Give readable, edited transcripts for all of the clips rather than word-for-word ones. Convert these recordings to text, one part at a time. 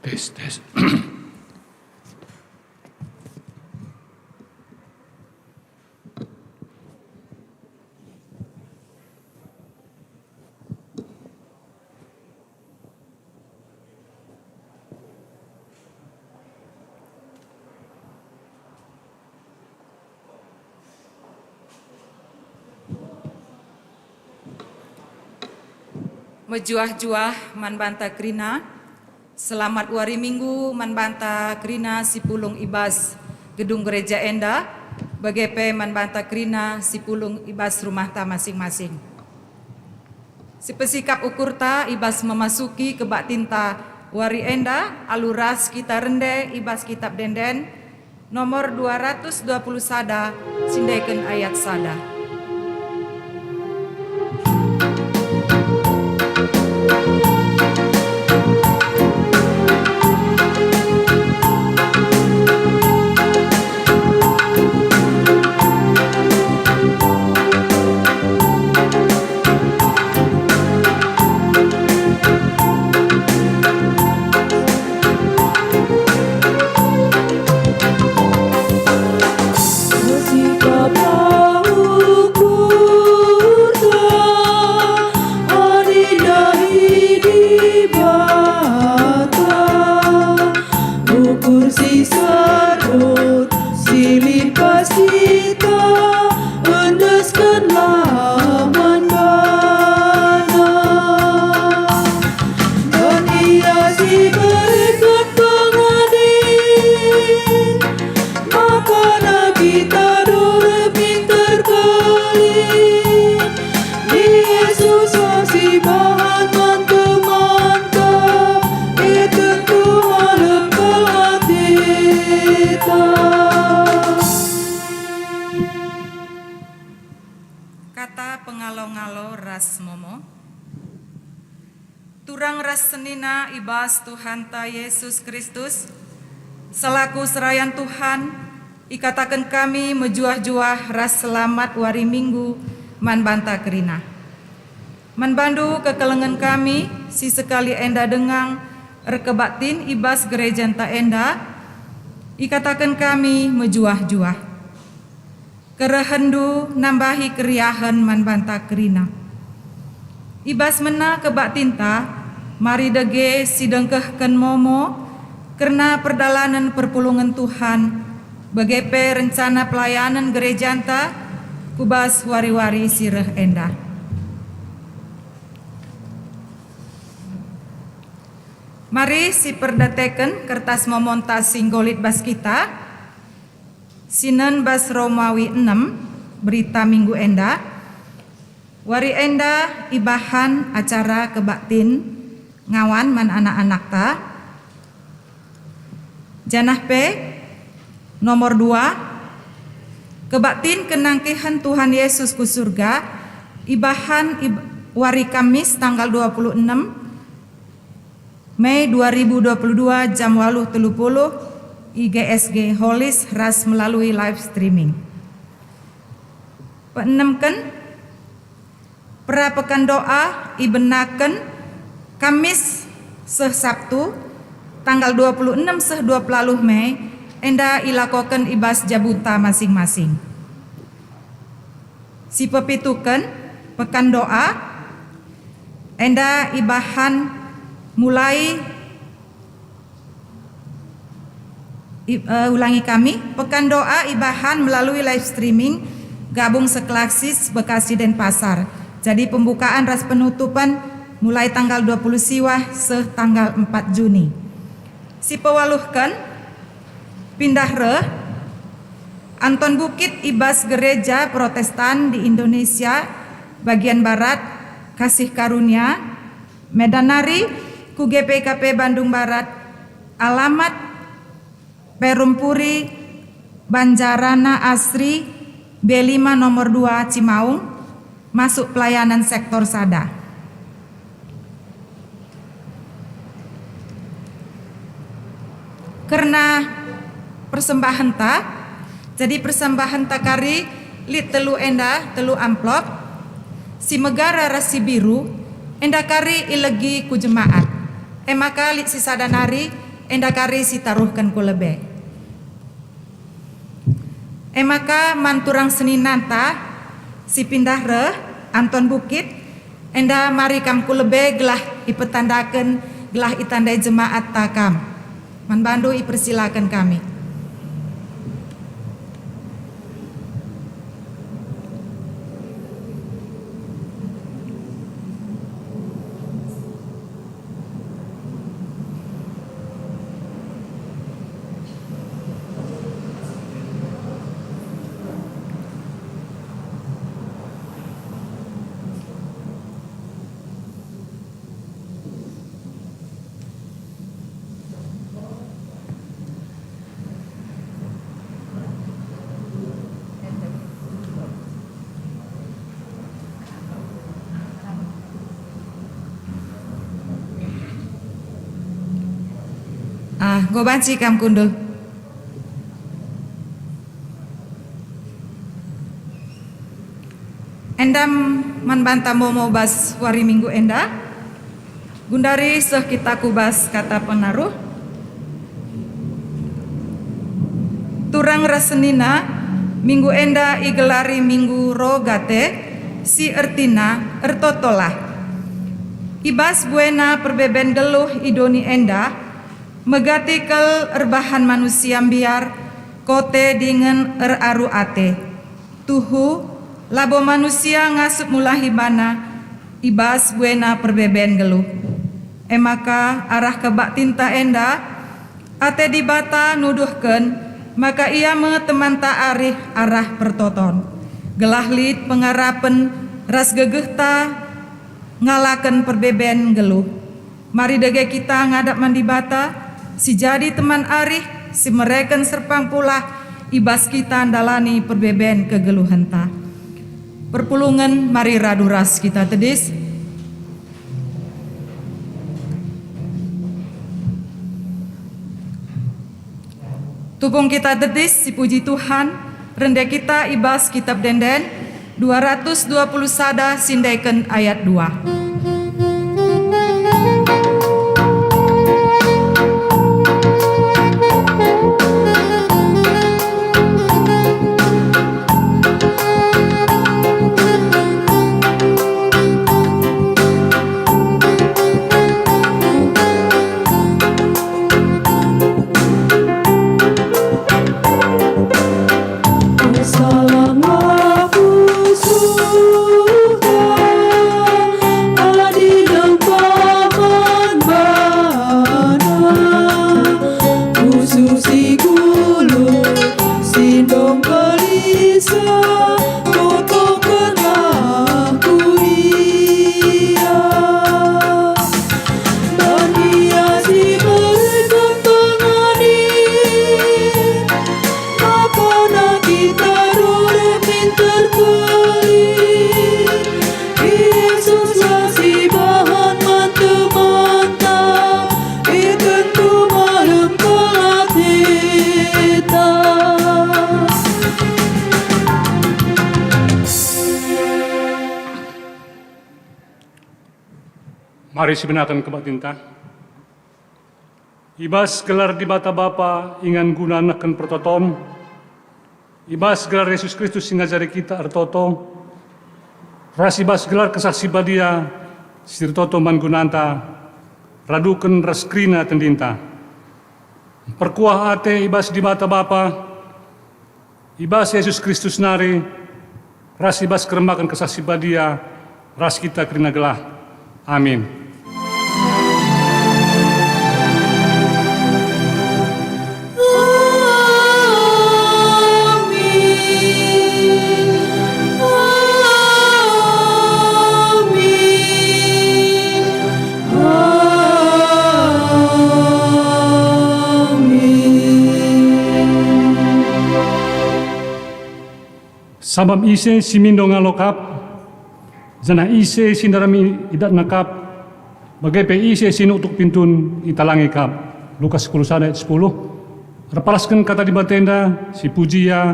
Tes. Mejuah-juah man banta krina, selamat wari minggu man banta krina si pulung ibas gedung gereja enda, bagepe man banta krina si pulung ibas rumah ta masing-masing. Si pesikap ukur ta ibas memasuki kebak tinta wari enda, aluras kita rende ibas kitab denden, nomor 220 sada, sindaikan ayat sada. Kata pengalo-ngalo ras momo, turang ras senina ibas Tuhan ta Yesus Kristus, selaku serayan Tuhan, ikatakan kami mejuah-juah ras selamat wari minggu man banta kerina. Man bandu kekelengan kami, si sekali enda dengang rekebatin ibas gereja ta enda, ikatakan kami mejuah-juah. Kerehendu nambahi keriahan man banta kerina. Ibas mena kebak tinta, mari dege sidengkehken momo, karena perdalanan perpulungan Tuhan, bagepe rencana pelayanan gereja anta, kubas wari-wari sireh enda. Mari si perdateken kertas momontas singgolit bas kita, Sinan bas Romawi 6, berita minggu enda, wari enda ibahan acara kebaktin ngawan man anak-anak ta, janah P, nomor 2, kebaktin kenangkihan Tuhan Yesus ku surga, ibahan wari Kamis tanggal 26 Mei 2022 jam 8.30 IGSG Holis ras melalui live streaming. Peenemken perapekan doa ibenaken Kamis seh Sabtu tanggal 26 seh 20 Mei enda ilakoken ibas jabuta masing-masing. Si pepituken pekan doa enda ibahan mulai ulangi kami, pekan doa ibahan melalui live streaming gabung seklaksis Bekasi Denpasar. Jadi pembukaan ras penutupan mulai tanggal 20 siwah seh tanggal 4 Juni. Si pewaluhkan pindah reh Anton Bukit ibas gereja Protestan di Indonesia bagian barat Kasih Karunia Medanari ku GPKP Bandung Barat, alamat Perumpuri Banjarana Asri B5 nomor 2 Cimaung, masuk pelayanan sektor sada. Karena persembahan ta, jadi persembahan ta kari lit telu enda telu amplop, si megara rasi biru enda kari ilegi ku jemaat. Maka lit si sadanari endakari si taruhkan ku lebe. Maka manturang seninanta si pindah re Anton Bukit enda mari kam ku lebe gelah ipetandakan gelah itandai jemaat takam. Man bandu ipersilakan kami. Gobanci kam kundul. Endam man banta momo bas wari minggu enda. Gundari seh kita kubas kata penaruh. Turang rasenina minggu enda igelari minggu rogate si ertina ertotolah. Ibas buena perbeben geluh idoni enda. Megatikel erbahan manusia biar kote dengan eraru ate. Tuhu labo manusia ngasup mulahibana ibas buena perbeben geluh. Maka arah kebak tinta enda ate dibata nuduhken maka ia mengetemanta arih arah pertoton. Gelah lid pengarapen ras gegehta ngalaken perbeben geluh. Mari dege kita ngadap mandibata. Si jadi teman arih, si mereken serpang pula, ibas kita andalani perbeben kegeluhenta. Perpulungan mari radu ras kita tedis. Tupung kita tedis, si puji Tuhan, rendah kita ibas kitab denden, 220 sada sindaikan ayat 2. Mari sebenarkan kebak tinta. Ibas gelar di bata Bapa ingan guna neken pertoton. Ibas gelar Yesus Kristus sing ngajari kita artoto. Ras ibas gelar kesaksi badia sirtoto man gunanta. Raduken raskrina tendinta. Perkuah ate ibas di bata Bapa. Ibas Yesus Kristus nari. Ras ibas keremakan kesaksi badia. Ras kita kerina gelah. Amin. Sabab ise simindo ngalokap, zana ise sindarami idat nakap, bagai pe ise sinutuk pintun italangi kap. Lukas 10 ayat 10. Repalaskan kata di batenda, si pujia,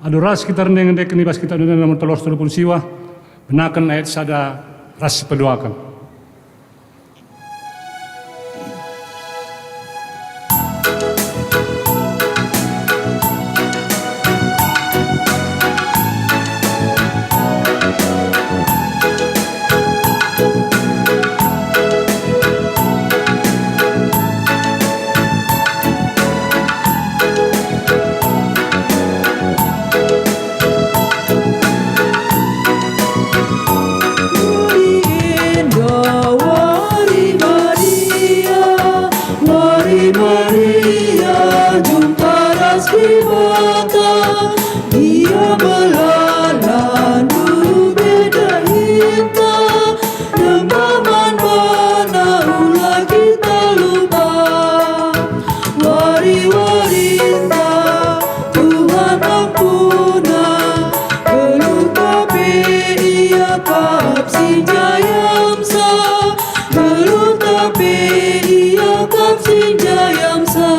adoras kita rendeng dek nibas kita dunia nomor telur 30 siwa, benakan ayat sada ras pedoakan. sinjayamsa.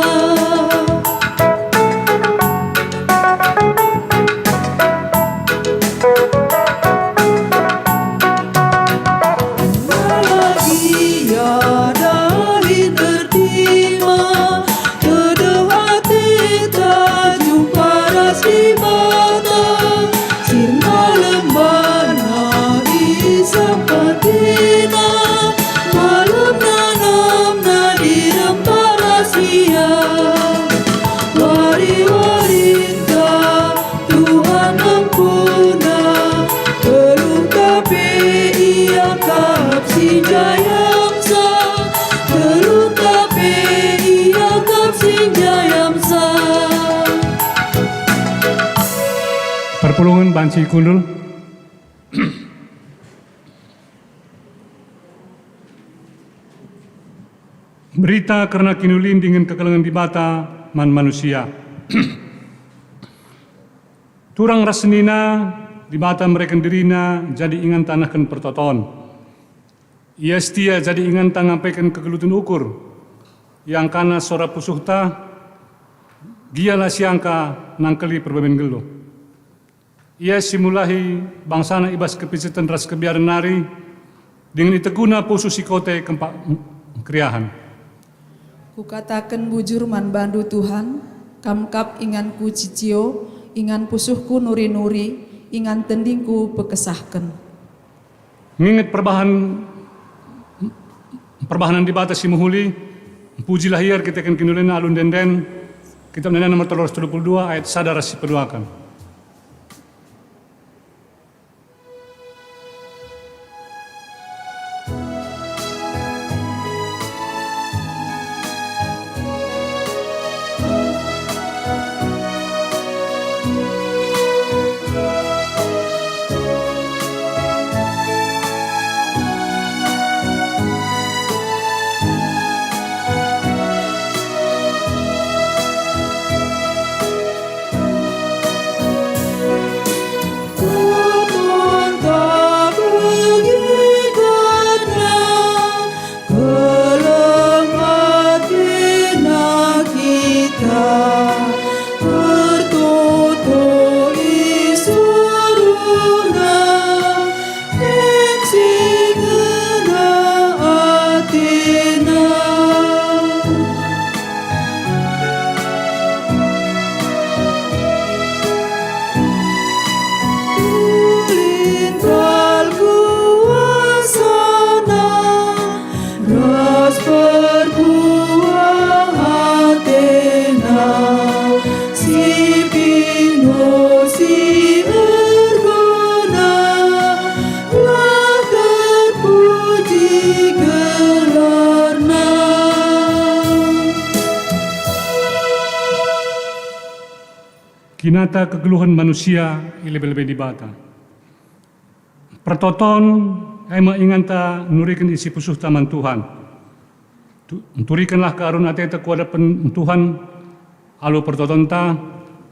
Bahagia dari tertima, jodoh hati tak jumpa ras di mata. Sirna lembana isam patina, malam nanam nadi rempah rahasia. Wari-warinta Tuhan ampuna, belum tapi ia kap sinjayamsa, belum tapi ia kap sinjayamsa. Perpulungan Banci Kundul. Berita karena kinulin dengan kekelengan di bata man manusia. Turang rasenina di bata mereka dirina jadi ingan tanahkan pertoton. Ia setia jadi ingan tangampaikan kegelutun ukur yang kana sora pusuhta gialah siangka nangkeli perbemen gelo. Ia simulahi bangsana ibas kepisetan ras kebiaran nari dengan iteguna pusu sikote kempak kriahan. Kukatakan bujur man bandu Tuhan, kamkap ingan ku cicio, ingan pusuhku nuri-nuri, ingan tendingku pekesahkan. Mengingat perbahanan di batas simuhuli, puji lahir kita akan kinulina alun denden, kitab Nehemia nomor 332 ayat sadar si peduakan. Kinata kegeluhan manusia lebih-lebih di bata. Pertoton ema inganta nurikan isi pusuh taman Tuhan. Turikanlah karun ateta kuada Tuhan alu pertoton ta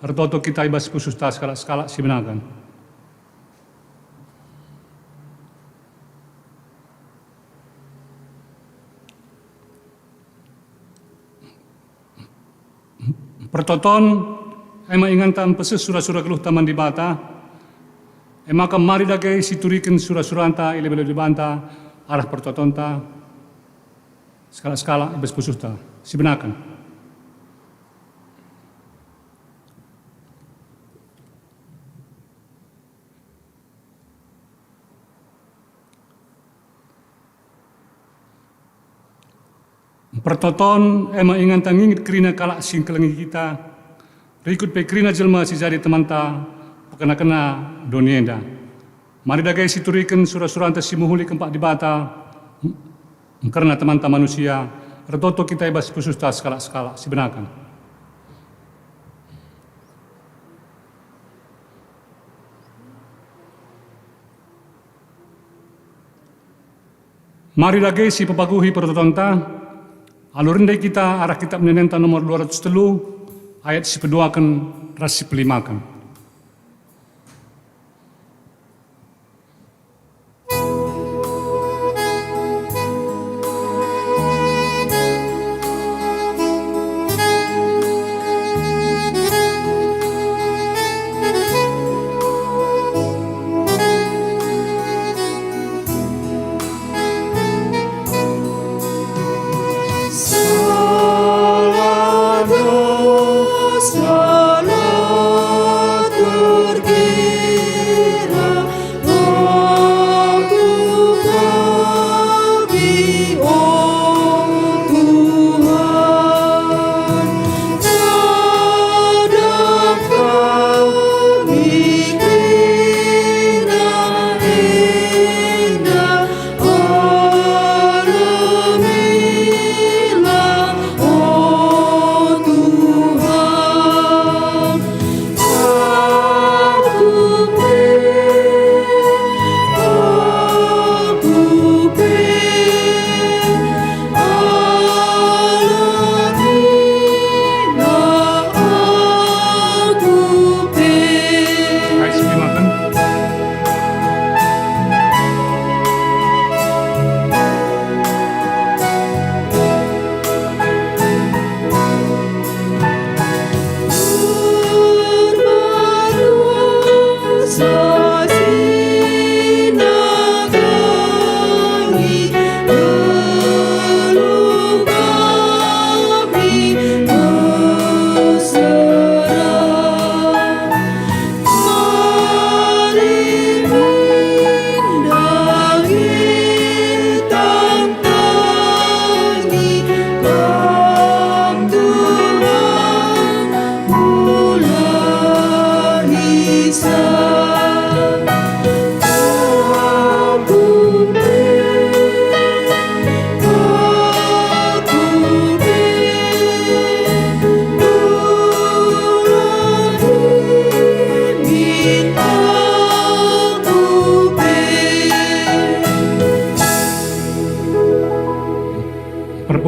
artoto kita ibas pusuh ta skala sibenakan. Pertoton ema ingantan peses surah-surah keluh taman di bata, ema kamari dagai siturikan surah-suranta ile-ile di banta arah pertotonta skala-skala ibas pusuhta sibenakan. Pertoton ema ingantan ngingit kerina kalak sing kelengi kita, rikut pekrina jelma si jadi temanta kena-kena donienda. Mari dagai siturikan surah-surah si muhuli kempak di bata karena temanta manusia retoto kita ibas pususta skala-skala sibenakan. Mari dagai si pepaguhi pertotonta alurindai kita arah kitab Nehemia nomor 203 ayat si peduakan ras si pelimakan.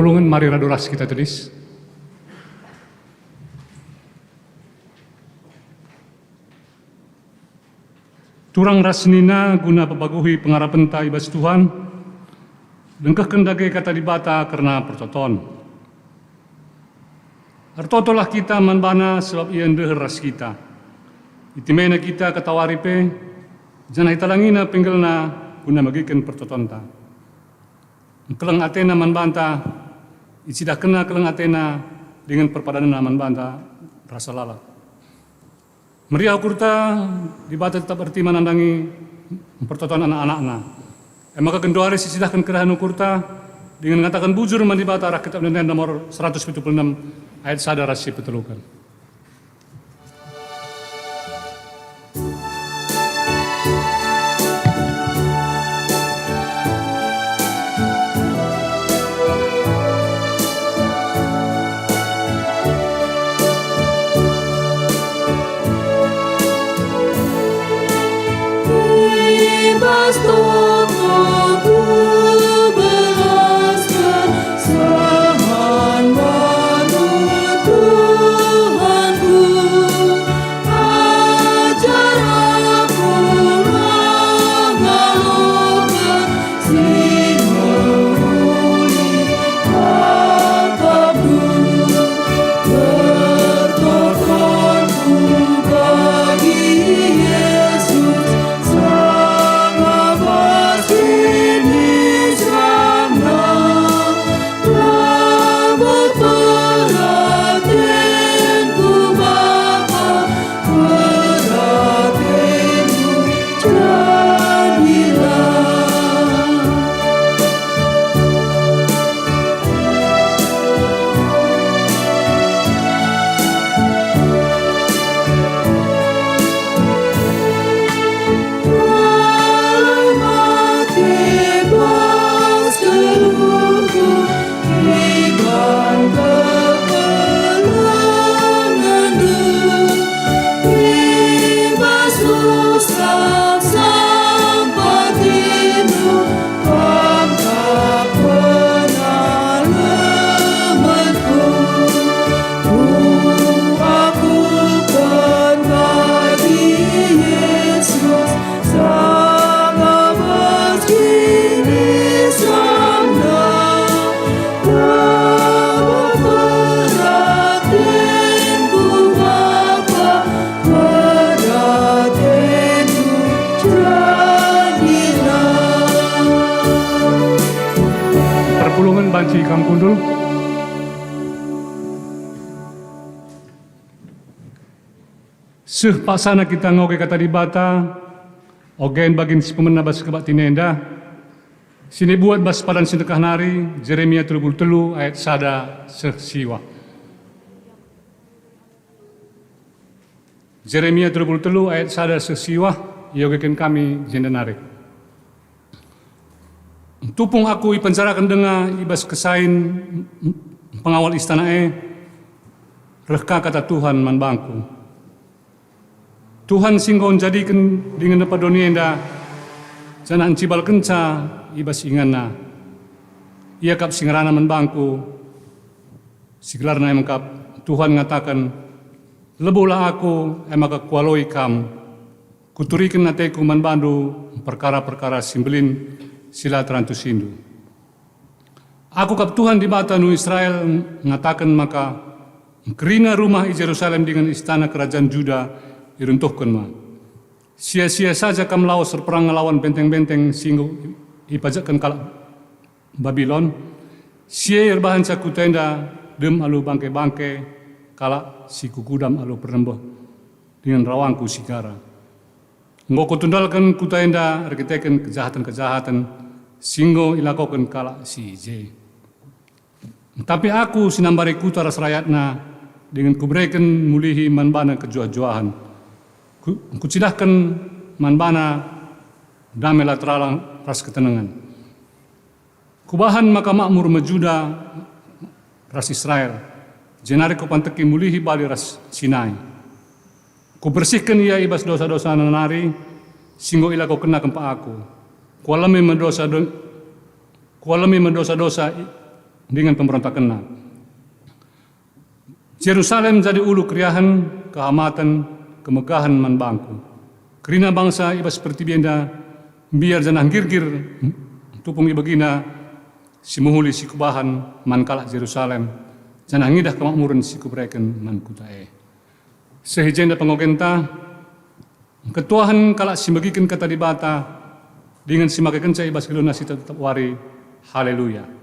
perpulungan mari radoras kita tulis. Turang rasnina guna pebaguhi pengharapan ta ibas Tuhan, lengkah kendage kata dibata karena pertoton. Artotolah kita manbana sebab ia ndeh ras kita. Itimena kita katawaripe, janah italangina penggelna guna magikan pertoton ta. Keleng Athena manbanta, isidah kena keleng Athena dengan perpadanan manbanta rasa lala. Meriah kurta dibata tetap erti menandangi pertotoan anak-anakna. Maka kendoari sisidahkan kerahan kurta dengan mengatakan bujur mandibata arah kitab dan nomor 176 ayat sadar rasi petelukan. Perpulungan banci Kamkundul. Seh paksana kita ngoge kata dibata, ogen bagin si pemena bas kebat tinenda, sini buat bas padan sedekah nari, Jeremia 33 ayat sada seh siwa. Jeremia 33 ayat sada seh siwa, yogekan kami jendenari. Tupung aku ipenjarakan dengar ibas kesain pengawal istana reka kata Tuhan manbangku. Tuhan singgon jadikan dengan dapat donienda jangan cibal kenca ibas ingana. Ia kap singarana manbangku. Siglarna emangkap Tuhan ngatakan lebulah aku emaka kualoi kam. Kuturikan nateku manbandu perkara-perkara simbelin sila terantus Hindu. Aku kap Tuhan di mata nu Israel mengatakan maka kerina rumah di Yerusalem dengan istana kerajaan Juda diruntuhkan ma. Sia-sia saja kam lawas berperang melawan benteng-benteng sehingga ipajakkan kalak Babylon. Sia irbahan saku tenda dem alu bangke-bangke kalak si kukudam alu perembah dengan rawangku sigara. Ngoko tundalkan kutaenda arkiteken kejahatan-kejahatan singgo ilakokan kalak si J. Tapi aku sinambari kutaras rakyatna dengan kuberikan mulihi manbana kejuah-juahan. Kucidahkan manbana damai lateralang ras ketenangan. Kubahan maka makmur majuda ras Israel. Jenari kupanteki mulihi bali ras Sinai. Kubersihkan ia ibas dosa-dosa nanari, singgo ila kau kena kempa aku. Kualami mendosa-dosa dengan pemberontakan. Yerusalem jadi ulu kriahan, kehamatan, kemegahan man bangku. Kerina bangsa iba seperti bienda, biar janah girgir, tupung ibagina, si muhuli si kubahan, man kalah Yerusalem, janah ngidah kemakmuran si kubreken man kutae. Sehijenda pengogenta, ketuahan kalah si bagikan kata dibata, dengan si makakan cai ibas keluna si tetap wari, haleluya.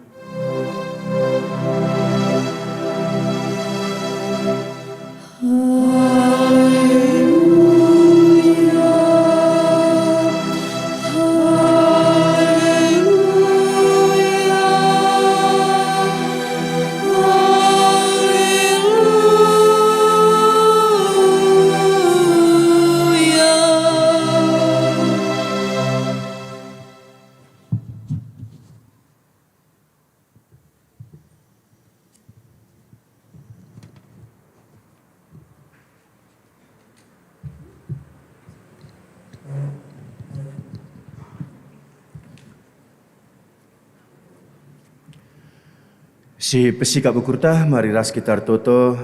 Si pesikap bukurta, mari ras kita artoto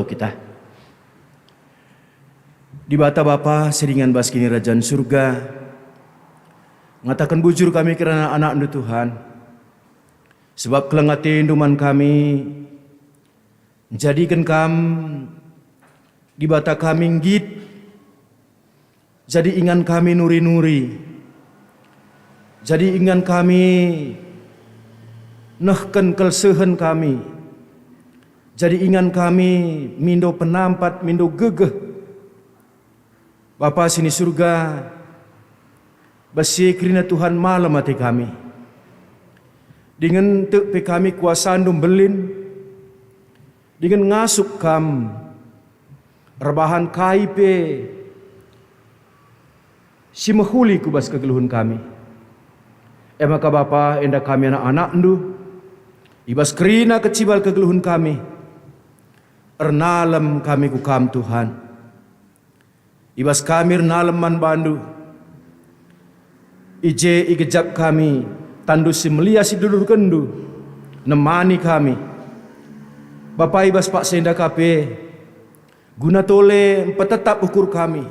kita. Di bata Bapa seringan baskini Rajaan Surga, ngatakan bujur kami kerana anak Tuhan, sebab kelengati induman kami, jadikan di bata kami ngit, jadi ingan kami nuri-nuri, jadi ingan kami nahkan kelsehen kami, jadi ingan kami mindo penampat, mindo gegeh. Bapa sini surga, basi kerina Tuhan malam hati kami, dengan tek pe kami kuasa andum belin, dengan ngasuk rebahan kaipe, si mahuli kubas kegeluhun kami. Maka Bapa enda kami anak-anak ndu, ibas kerina kecibal kegeluhun kami, ernalam kami kukam Tuhan. Ibas kami ernalam man bandu, ije igejap kami, tandu si melia si dulur kendu, nemani kami. Bapa ibas pak senda kape, guna tole petetap ukur kami,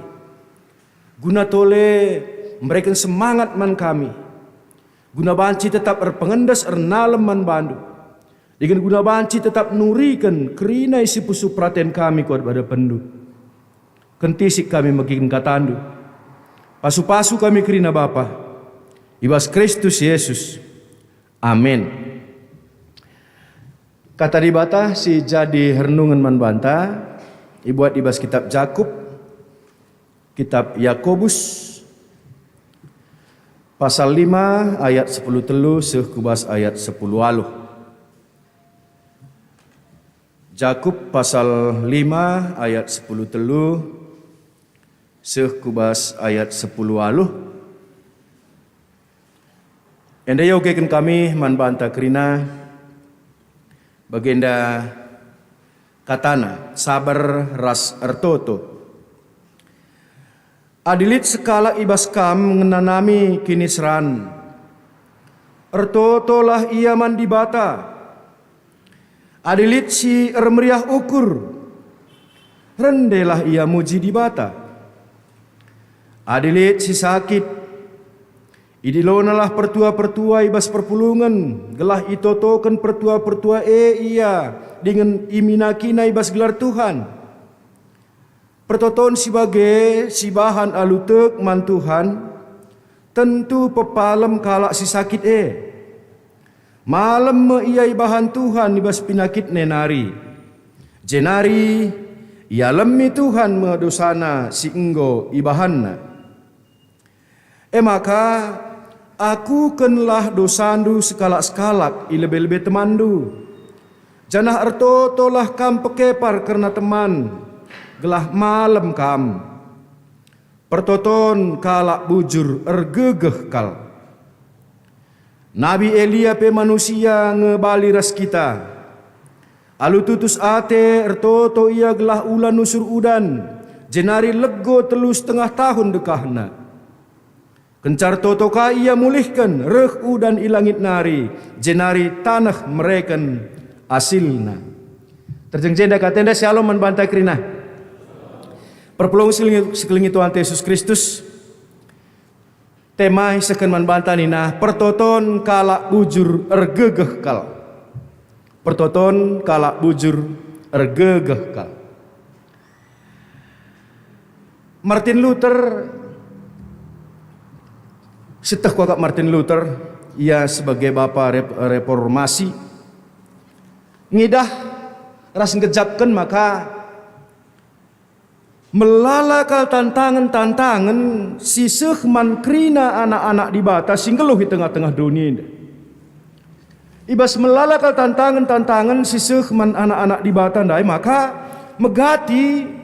guna tole memberikan semangat man kami, guna banci tetap erpengendas ernalam man bandu, dengan guna banci tetap nurikan kerina isi pusu praten kami kuat pada pendu. Kentisik kami makin katandu, pasu-pasu kami kerina Bapa, ibas Kristus Yesus. Amin. Kata dibata si jadi hernungan man banta, ibuat ibas kitab Jakub, kitab Yakobus, pasal 5 ayat 10 telu sekubas ayat 10 aluh. Jakub pasal 5 ayat 10 telu sekubas ayat 10 aluh. Enda yogekan kami man banta kerina bagenda katana sabar ras ertoto. Adilit sekala ibas kam mengenanami kinisran, ertoto lah ia man dibata. Adilit si ermeriah ukur, rendelah ia muji dibata. Adilit si sakit, idilonalah pertua-pertua ibas perpulungan, gelah itotokan pertua-pertua ia dengan iminakina ibas gelar Tuhan. Pertoton sebagai si bahan alutek man Tuhan, tentu pepalem kalak si sakit malam me ia bahan Tuhan ibas pinakit nenari. Jenari ia lemmi Tuhan me dosana si enggo ibahanna. Maka aku kenlah dosandu sekalak-sekalak ilebe-lebe temandu. Janah ertotolah kam pekepar karena teman, gelah malam kam. Pertoton kalak bujur ergegeh kal. Nabi Elia pe manusia ngebali ras kita. Alu tutus ate ertoto ia gelah ulan nusur udan, jenari lego telu setengah tahun dekahna. Kencar totoka ia mulihkan rehu dan ilangit nari jenari tanah mereken asilna. Terjengjenda katenda shalom manbantai krina. Perpulung sekeliling Tuhan Yesus Kristus. Tema sekan manbantai nina pertoton kalak bujur ergegeh kal. Pertoton kalak bujur ergegeh kal. Martin Luther, setah kuakak Martin Luther, ia sebagai bapa reformasi, ngidah ras ngejapkan maka melalakal tantangan siseh mankrina anak-anak di bata singgeluh di tengah-tengah dunia ini. Ibas melalakal tantangan siseh man anak-anak di bata ndai maka megati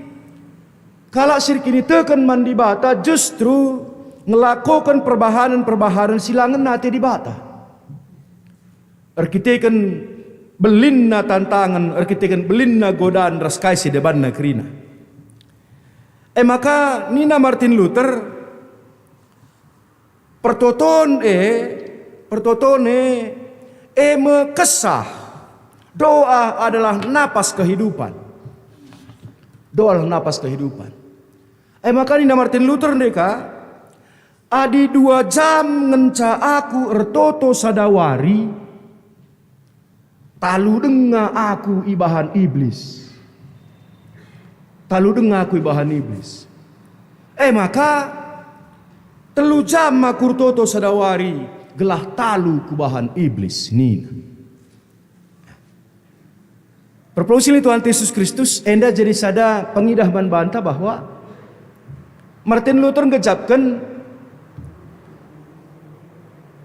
kalau sirkini teken man di bata justru ngelakukan perbahanan silangan nate di bata. Arkiteken belinna tantangan, arkiteken belinna godaan raskai si deban nakrina. Maka nina Martin Luther pertotone mekesah. Doa adalah napas kehidupan. Doa adalah napas kehidupan. Maka nina Martin Luther ndeka adi 2 jam ngenca aku ertoto sadawari talu denga aku ibahan iblis. Talu denga aku ibahan iblis. Maka 3 jam aku ertoto sadawari gelah talu kubahan iblis nina. Perpuluhan Tuhan Yesus Kristus enda jadi sada pengidah bantah bahwa Martin Luther ngejapkan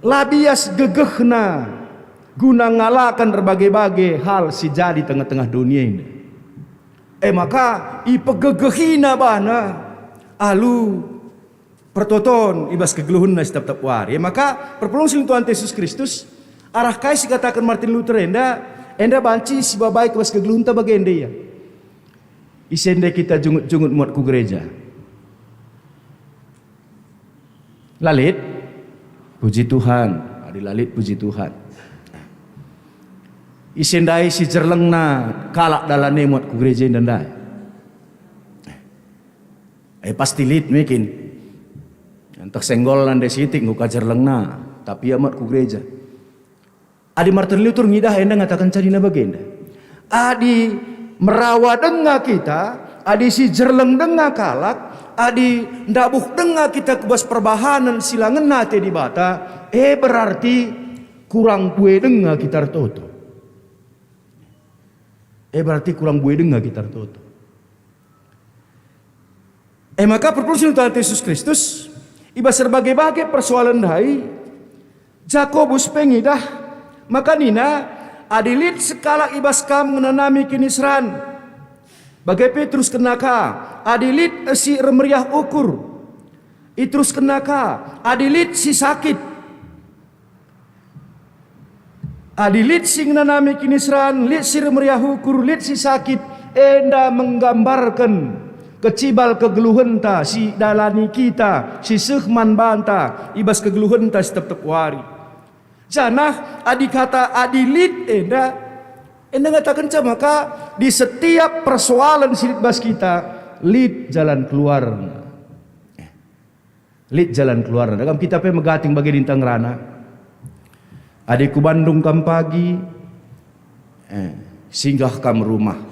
labias gegehna guna ngalakan berbagai-bagai hal si jadi tengah-tengah dunia ini. Maka ipegegehina bana alu pertoton ibas kegeluhunna setiap wari. Maka perpulung Tuhan Yesus Kristus arah kai si katakan Martin Luther enda banci si babai ibas kegeluhunta bagende ya. Isende kita jungut-jungut muat ku gereja. Lalit puji Tuhan, adi lalit puji Tuhan. Isendai si jerlengna kalak dalane muat ku gereja indandai. Pasti lit mungkin. Antak senggol nande sitik nguka jerlengna, tapi amat ku gereja. Adi Martin Luther ngidah enda ngatakan cadina bagenda. Adi merawa denga kita, adi si jerleng denga kalak, adi ndabuh denga kita kubas perbahanan silangan nate di bata, berarti kurang bue denga kita toto. Berarti kurang bue denga kita toto. Maka perpuluhan Tuhan Yesus Kristus ibas berbagai-bagai persoalan dai Jakobus pengidah maka nina adilit sekala ibas kam menanami kinisran bagai Petrus kenaka adilit si remeriah ukur itrus kenaka adilit si sakit adilit si menanami kinisran lit si remeriah ukur lit si sakit enda menggambarkan kecibal kegeluhan ta si dalani kita si sehman banta ibas kegeluhan ta setiap wari janah adi kata adilit enda ngatakan maka di setiap persoalan silit bas kita lid jalan keluar lid jalan keluar dalam kita pe megating bagi dintang rana adikku Bandung kam pagi singgah kam rumah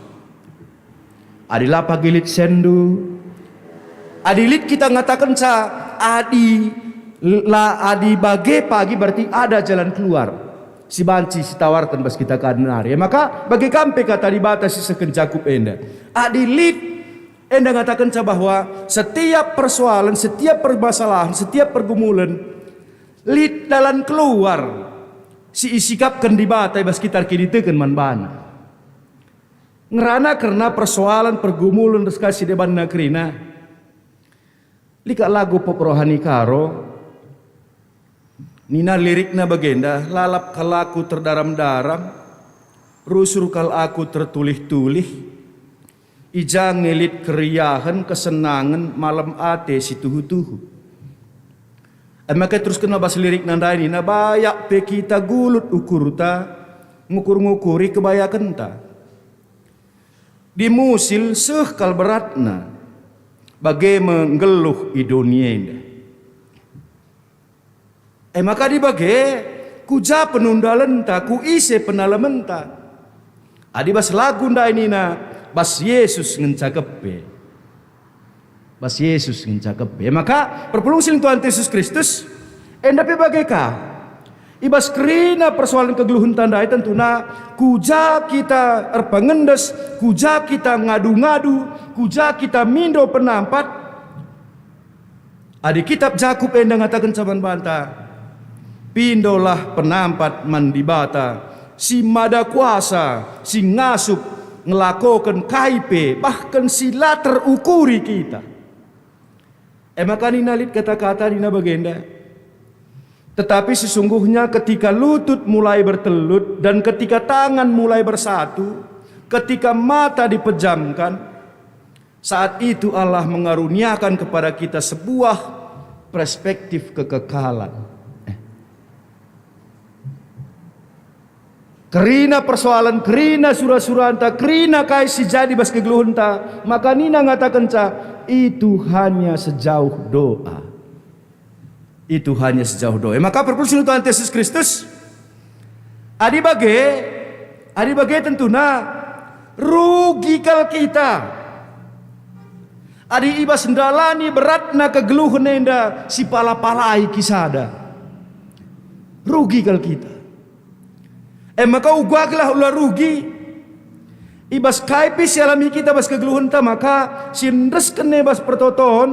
adilah pagilit sendu adilit kita ngatakan adi bage pagi berarti ada jalan keluar si banci si tawarkan bas kita kadenar ya maka bagi kampe kata di batas si seken cakup enda adilit enda ngatakan bahwa setiap persoalan setiap permasalahan setiap pergumulan lit dalan keluar si isikapkan di batai bas kita kini teken manbana ngerana karena persoalan pergumulan reskasi deban nakrina lika lagu pop rohani karo nina lirikna bagenda lalap kalaku terdaram-daram rusur kal aku tertulih-tulih ijang ngelit keriahan kesenangan malam ate si tuhu-tuhu Maka terus kena bas lirik nanda ini, na bayak pe kita gulut ukur ta, ngukur-ngukuri kebayakan ta. Di musil sekal beratna, bagai menggeluh i dunia ini. Maka di bagai kuja penundalan ta, ku ise penalaman ta. Adi bas lagu nda ini na, bas Yesus ngencakepe. Bas Yesus ngencakepe. Maka perpulung siling Tuhan Yesus Kristus, endape bageka. Ibas kerina persoalan kegeluhan tandai tentuna kuja kita erpangendes, kuja kita ngadu-ngadu, kuja kita mindo penampat. Adi kitab Jakub endang ngatakan caman banta. Pindolah penampat mandibata, si mada kuasa, si ngasup ngelakokan kaipe, bahkan si latar ukuri kita. Maka ninalit kata-kata nina bagenda. Tetapi sesungguhnya ketika lutut mulai bertelut dan ketika tangan mulai bersatu, ketika mata dipejamkan, saat itu Allah mengaruniakan kepada kita sebuah perspektif kekekalan. Kerina persoalan, kerina surah-suranta, kerina kai si jadi bas kegeluhunta, maka nina ngatakan ca, itu hanya sejauh doa. Itu hanya sejauh doa. Maka perpuluhan Tuhan Yesus Kristus, adi bagai tentuna rugi kal kita. Adi ibas ndalani beratna kegeluhan enda si pala-palai kisada. Rugi kal kita. Maka ugaglah ulah rugi. Ibas kaipis alami kita bas kegeluhan ta, maka sinres kene bas pertoton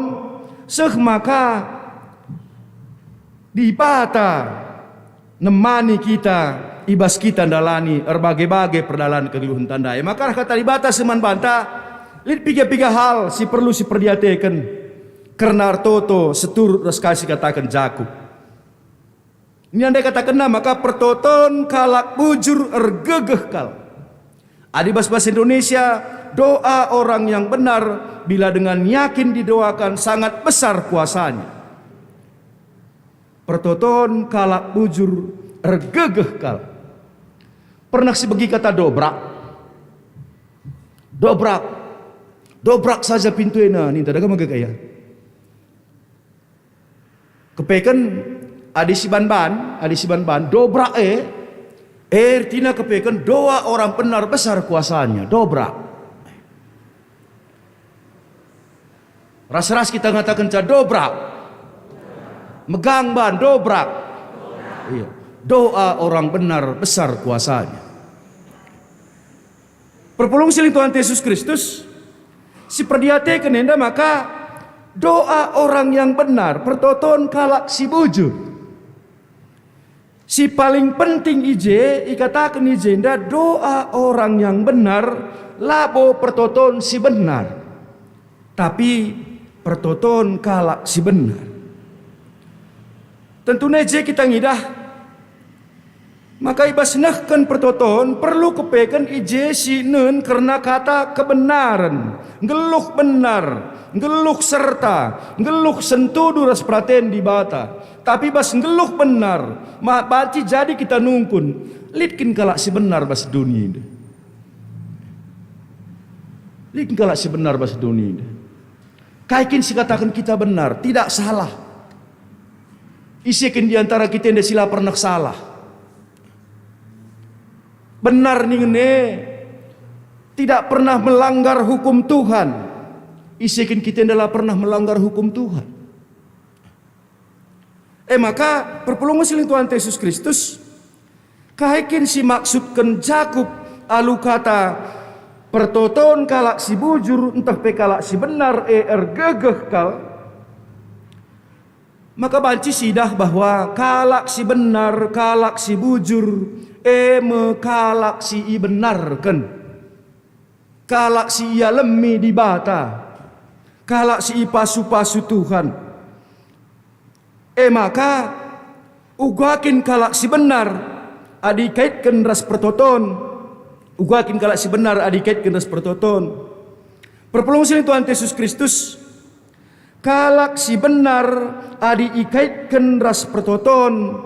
seh maka dipata nemani kita ibas kita dalani berbagai-bagai perdalan kegeluhan tandai. Maka kata dibata seman banta lid piga-piga hal si perlu si perdiateken karena artoto seturut ras kasih katakan Jakub. Ini andai katakan maka pertoton kalak bujur ergegeh kal. Adi bahasa Indonesia, doa orang yang benar bila dengan yakin didoakan sangat besar kuasanya. Pertoton kalak bujur ergegeh kal. Pernah si bagi kata dobrak. Dobrak saja pintu ena ni tak ada magagaya. Kepekan adi si ban dobrak tina kepekan doa orang benar besar kuasanya dobrak. Ras-ras kita ngatakan ca dobrak. Megang ban dobrak. Iya. Doa orang benar besar kuasanya. Perpulung siling Tuhan Yesus Kristus si perdiatekan enda maka doa orang yang benar pertoton kalak si bujur. Si paling penting ije ikatakan ije nda doa orang yang benar labo pertoton si benar. Tapi pertoton kalak si benar. Tentu neje kita ngidah. Maka ibas nahkan pertoton perlu kepekan ije si nen karena kata kebenaran. Ngeluh benar, ngeluh serta, ngeluh sentudu ras praten di bata. Tapi bas ngeluh benar, mak baci jadi kita nungkun. Litkin kalak si benar bas dunia ini. Litkin kalak si benar bas dunia ini. Kaikin si katakan kita benar, tidak salah. Isikin diantara kita yang sila pernah salah. Benar nih ne, tidak pernah melanggar hukum Tuhan. Isikin kita adalah pernah melanggar hukum Tuhan. Maka perpulungan siling Tuhan Yesus Kristus kaikin si maksudkan Jakub alu kata pertoton kalak si bujur entah pe kalak si benar ergegeh kal. Maka banci sidah bahwa kalak si benar kalak si bujur kalak si i benarkan. Kalak si ia lemi di bata. Kalak si i pasu-pasu Tuhan. Maka ugakin kalak si benar adikaitkan ras pertoton. Ugakin kalak si benar adikaitkan ras pertoton. Perpulung sini Tuhan Yesus Kristus kalak si benar adi ikaitkan ras pertoton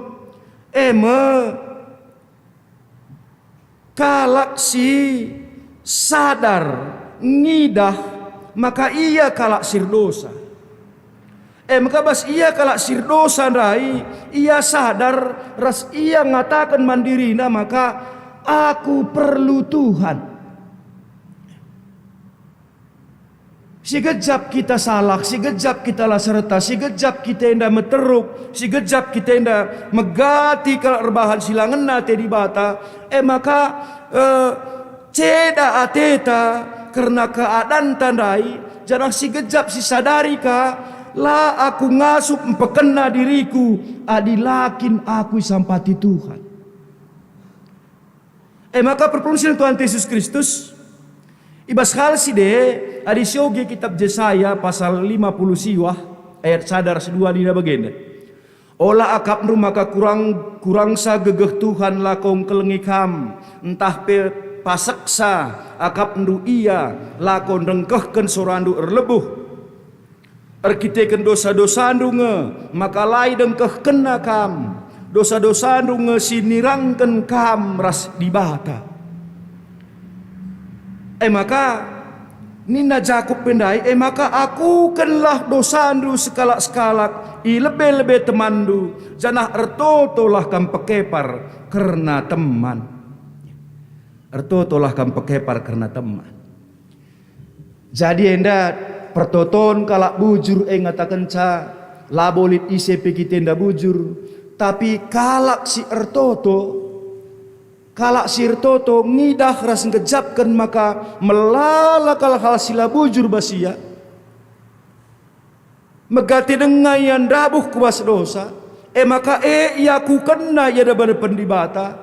kalak si sadar ngidah maka ia kalak sir dosa. Maka bas ia kalak sir dosa rai ia sadar ras ia ngatakan mandirina maka aku perlu Tuhan. Sigejap kita salah, sigejap kita lah serta, sigejap kita enda meteruk, sigejap kita enda megati kalau rebahan silangan nate di bata, maka ceda ateta karena keadaan tandai, jangan sigejap si sadari ka, lah aku ngasup empekena diriku, adilakin aku sampati Tuhan. Maka perpuluhan Tuhan Yesus Kristus, ibas hal si de adi sioge kitab Yesaya pasal 50 siwah ayat sadar sedua dina bagenda. Ola akap nu maka kurang sa gegeh Tuhan lakong kelengikam entah pe paseksa akap ndu iya lakon rengkehken sorandu erlebuh erkiteken dosa-dosa nge maka lai dengkeh kena kam dosa-dosa nge sinirangken kam ras dibata. Maka Nina Jakub pendai, maka aku kenlah dosandu sekalak-sekalak, lebih-lebih temandu, janah ertotolah kam pekepar karena teman. Ertotolah kam pekepar karena teman. Jadi enda pertoton kalak bujur ngatakan ca labolit ICP kita enda bujur, tapi kalak si ertoto kalak sirtoto ngidah ras ngejapkan maka melala kalak hal sila bujur basia megati dengayan dabuh kuas dosa maka iaku kena ya dabar pendibata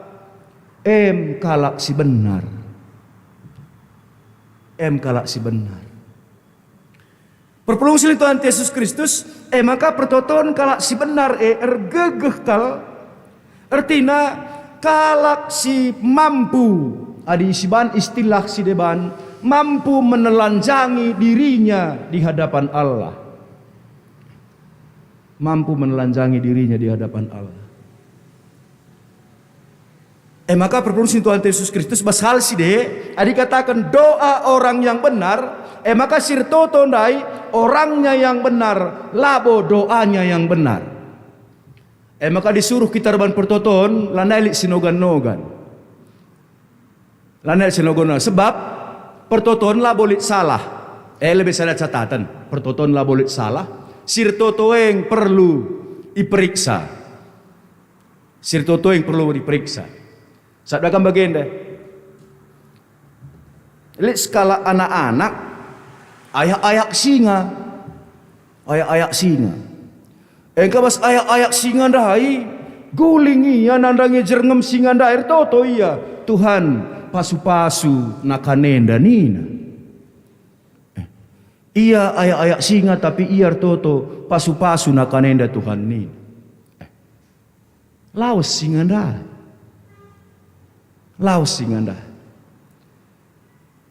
kalak si benar kalak si benar perpulung silih Tuhan Yesus Kristus maka pertoton kalak si benar ergegeh kal artina kalak si mampu adi siban istilah si deban mampu menelanjangi dirinya di hadapan Allah. Mampu menelanjangi dirinya di hadapan Allah. Maka perpuluhan Tuhan Yesus Kristus basal si de adi katakan doa orang yang benar maka sirto tondai orangnya yang benar labo doanya yang benar. Maka disuruh kita reban pertoton lanailik sinogan-nogan. Lanailik sinogan sebab pertoton lah boleh salah. Lebih salah catatan. Pertoton lah boleh salah. Sirtotoeng perlu diperiksa. Sirtotoeng perlu diperiksa. Saat belakang bagian deh. Lihat skala anak-anak ayak-ayak singa. Ayak-ayak singa. Bas ayak-ayak singa dai gulingi ya nandangi jerngem singa dair toto iya Tuhan pasu-pasu nakanenda nina iya ayak-ayak singa tapi iya toto pasu-pasu nakanenda Tuhan nina laos singa dai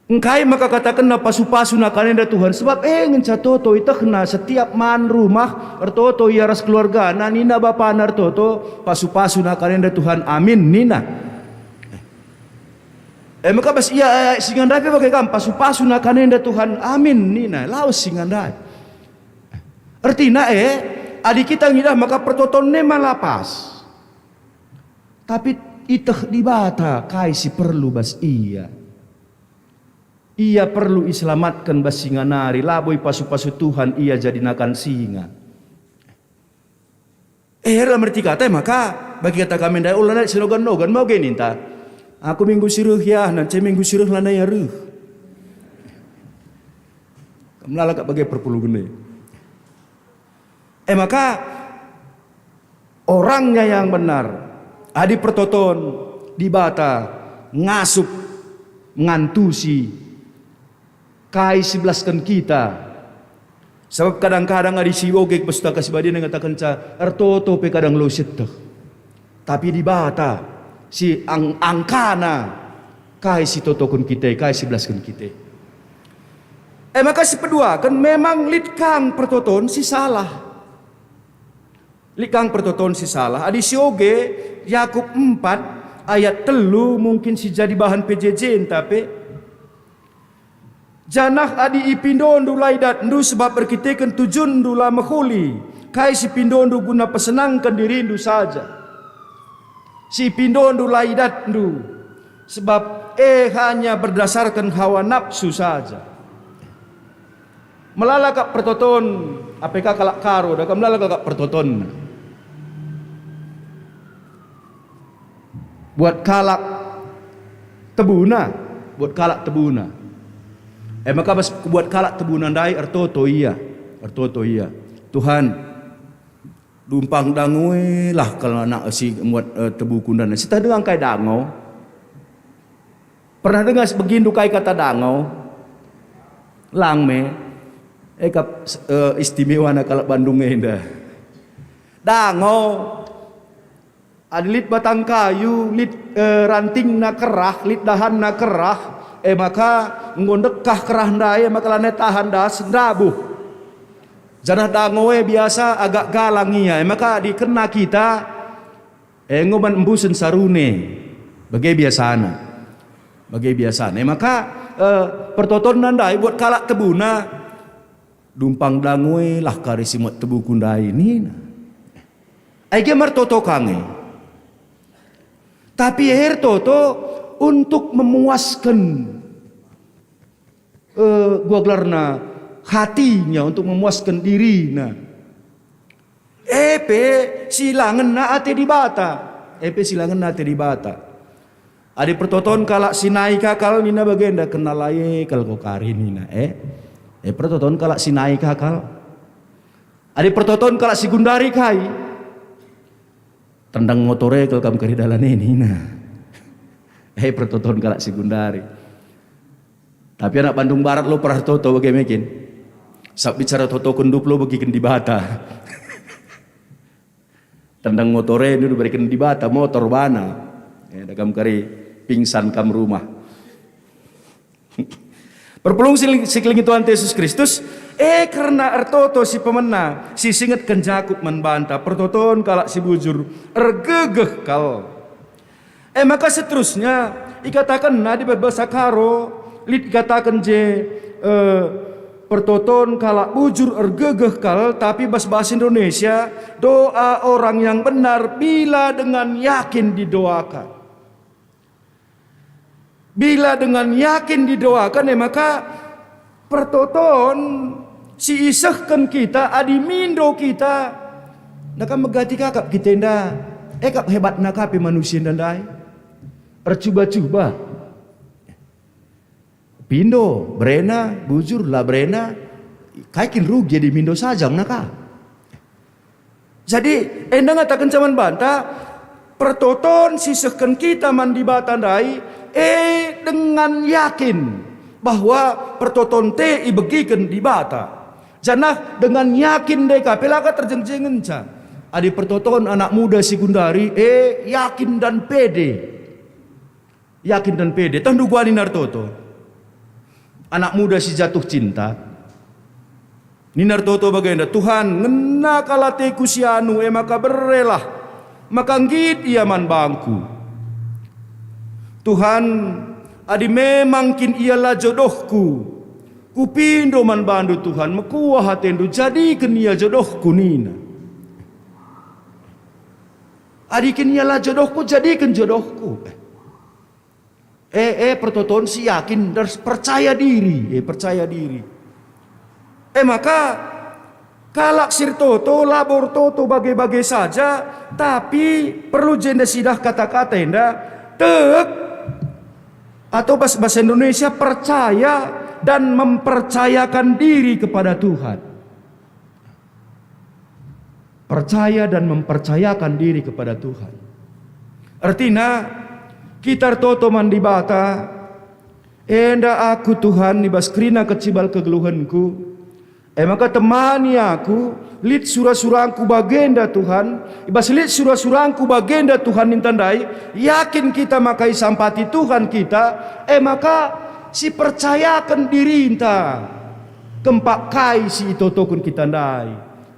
engkai maka katakan na pasu-pasu na kanenda Tuhan sebab ngencatoto itu kena setiap man rumah ertoto iaras keluarga na nina bapa na ertoto pasu-pasu na kanenda Tuhan amin nina maka bas iya singandai pakai kam pasu-pasu na kanenda Tuhan amin nina laos singandai artina adik kita ngidah maka pertoton ne malapas tapi iteh dibata kai si perlu bas ia perlu iselamatkan bas singa nari laboi pasu-pasu Tuhan ia jadi nakan singa. Dalam arti kata maka bagi kata kami dai ulah sinogan-nogan mau gini ta. Aku minggu siruh ya nanti minggu siruh lana ya ruh. Kamlala kak bagi perpuluh gede. Maka orangnya yang benar adi pertoton dibata ngasup ngantusi kai 11 kita sebab kadang-kadang ada siwogek pustaka sibadi ngatakan ca ertoto pe kadang lo seteh tapi di bata si angkana kai si totokun kita kai 11 kun kita Maka si pedua kan memang lit kang pertoton si salah. Lit kang pertoton si salah. Adi sioge Yakub 4 ayat 3 mungkin si jadi bahan PJJ tapi janah adi ipindondu laidat ndu sebab berkitekan tujun ndu la mahuli. Kai si pindondu guna pesenangkan dirindu saja. Si pindondu laidat ndu sebab hanya berdasarkan hawa nafsu saja. Melalakak pertoton apk kalak karo dah melalakak pertoton. Buat kalak tebuna, buat kalak tebuna. Maka buat kalak tebuna dai ertoto iya. Tuhan dumpang dangui lah kalau anak si buat tebu kundan. Sita dengar kai dangau. Pernah dengar begindu kai kata dangau? Langme. Istimewa nak kalau Bandung indah. Dangau adlit batang kayu, lit ranting na kerah, lit dahan na kerah. Maka ngondekah kerah ndai maka lane tahan das ndabuh. Janah dangau biasa agak galang iya. Maka dikena kita ngoban embusen sarune. Bagai biasana. Maka pertoton nandai buat kalak tebuna. Dumpang dangui lah kari simot tebu kundai ini. Aige martoto kange. Tapi toto untuk memuaskan gua gelarna hatinya, untuk memuaskan dirinya. Silangan na ate di bata. Silangan na ate di bata. Adi pertoton kalak sinai kakal nina bagenda kenalaye kal ko kari nina. Pertoton kalak sinai kakal. Adi pertoton kalak si gundari kai. Tendang motore kalau kamu kari dalan ini nah. Pertoton kalak si gundari. Tapi anak Bandung Barat lo pernah toto bagaimana? Sak bicara toto kendup lo bagikan di bata. Tendang motore ini udah berikan di bata motor bana. Kamu kari pingsan kam rumah. Perpelung sikling Tuhan Yesus Kristus. Karena ertoto si pemena si singet kenjakuk membantah pertoton kalak si bujur ergegeh kal. Maka seterusnya ikatakan di bahasa karo lit katakan pertoton kalak bujur ergegeh kal. Tapi bahasa Indonesia doa orang yang benar bila dengan yakin didoakan. Bila dengan yakin didoakan maka pertoton si isahkan kita adimindo kita nak megati kakap kita nda kap hebat nakapi manusia ndai percuba-cuba pindo brena bujur lah brena kaikin rugi di mindo sajang naka. Jadi endang ngatakan caman bantah pertoton sisahkan kita mandi batandai dengan yakin bahwa pertoton te ibegikan di bata. Janah dengan yakin deka pelaka terjengjengen ca. Adi pertoton anak muda si gundari yakin dan pede. Yakin dan pede. Tandu gua ni nartoto. Anak muda si jatuh cinta. Ni nartoto bagaimana? Tuhan ngena kalateku si anu maka berelah. Maka ngit ia man bangku. Tuhan adi memang kin ialah jodohku. Kupindo man bandu Tuhan mekuah hatendu jadikan ia jodohku nina. Adi kin ialah jodohku jadikan jodohku. Pertoton si yakin dan percaya diri. Percaya diri. Maka kalak sirtoto labor toto bagai-bagai saja. Tapi perlu jenda sidah kata-kata enda tek. Atau bahasa Indonesia percaya dan mempercayakan diri kepada Tuhan. Percaya dan mempercayakan diri kepada Tuhan. Artinya kita toto mandi bata. Enda aku Tuhan nibaskrina kecibal kegeluhanku. Maka temani aku lit surah-surahku bagenda Tuhan. Ibas lit surah-surahku bagenda Tuhan nintandai. Yakin kita makai sampati Tuhan kita. Maka si percayakan diri inta. Kempak kai si itotokun kita ndai.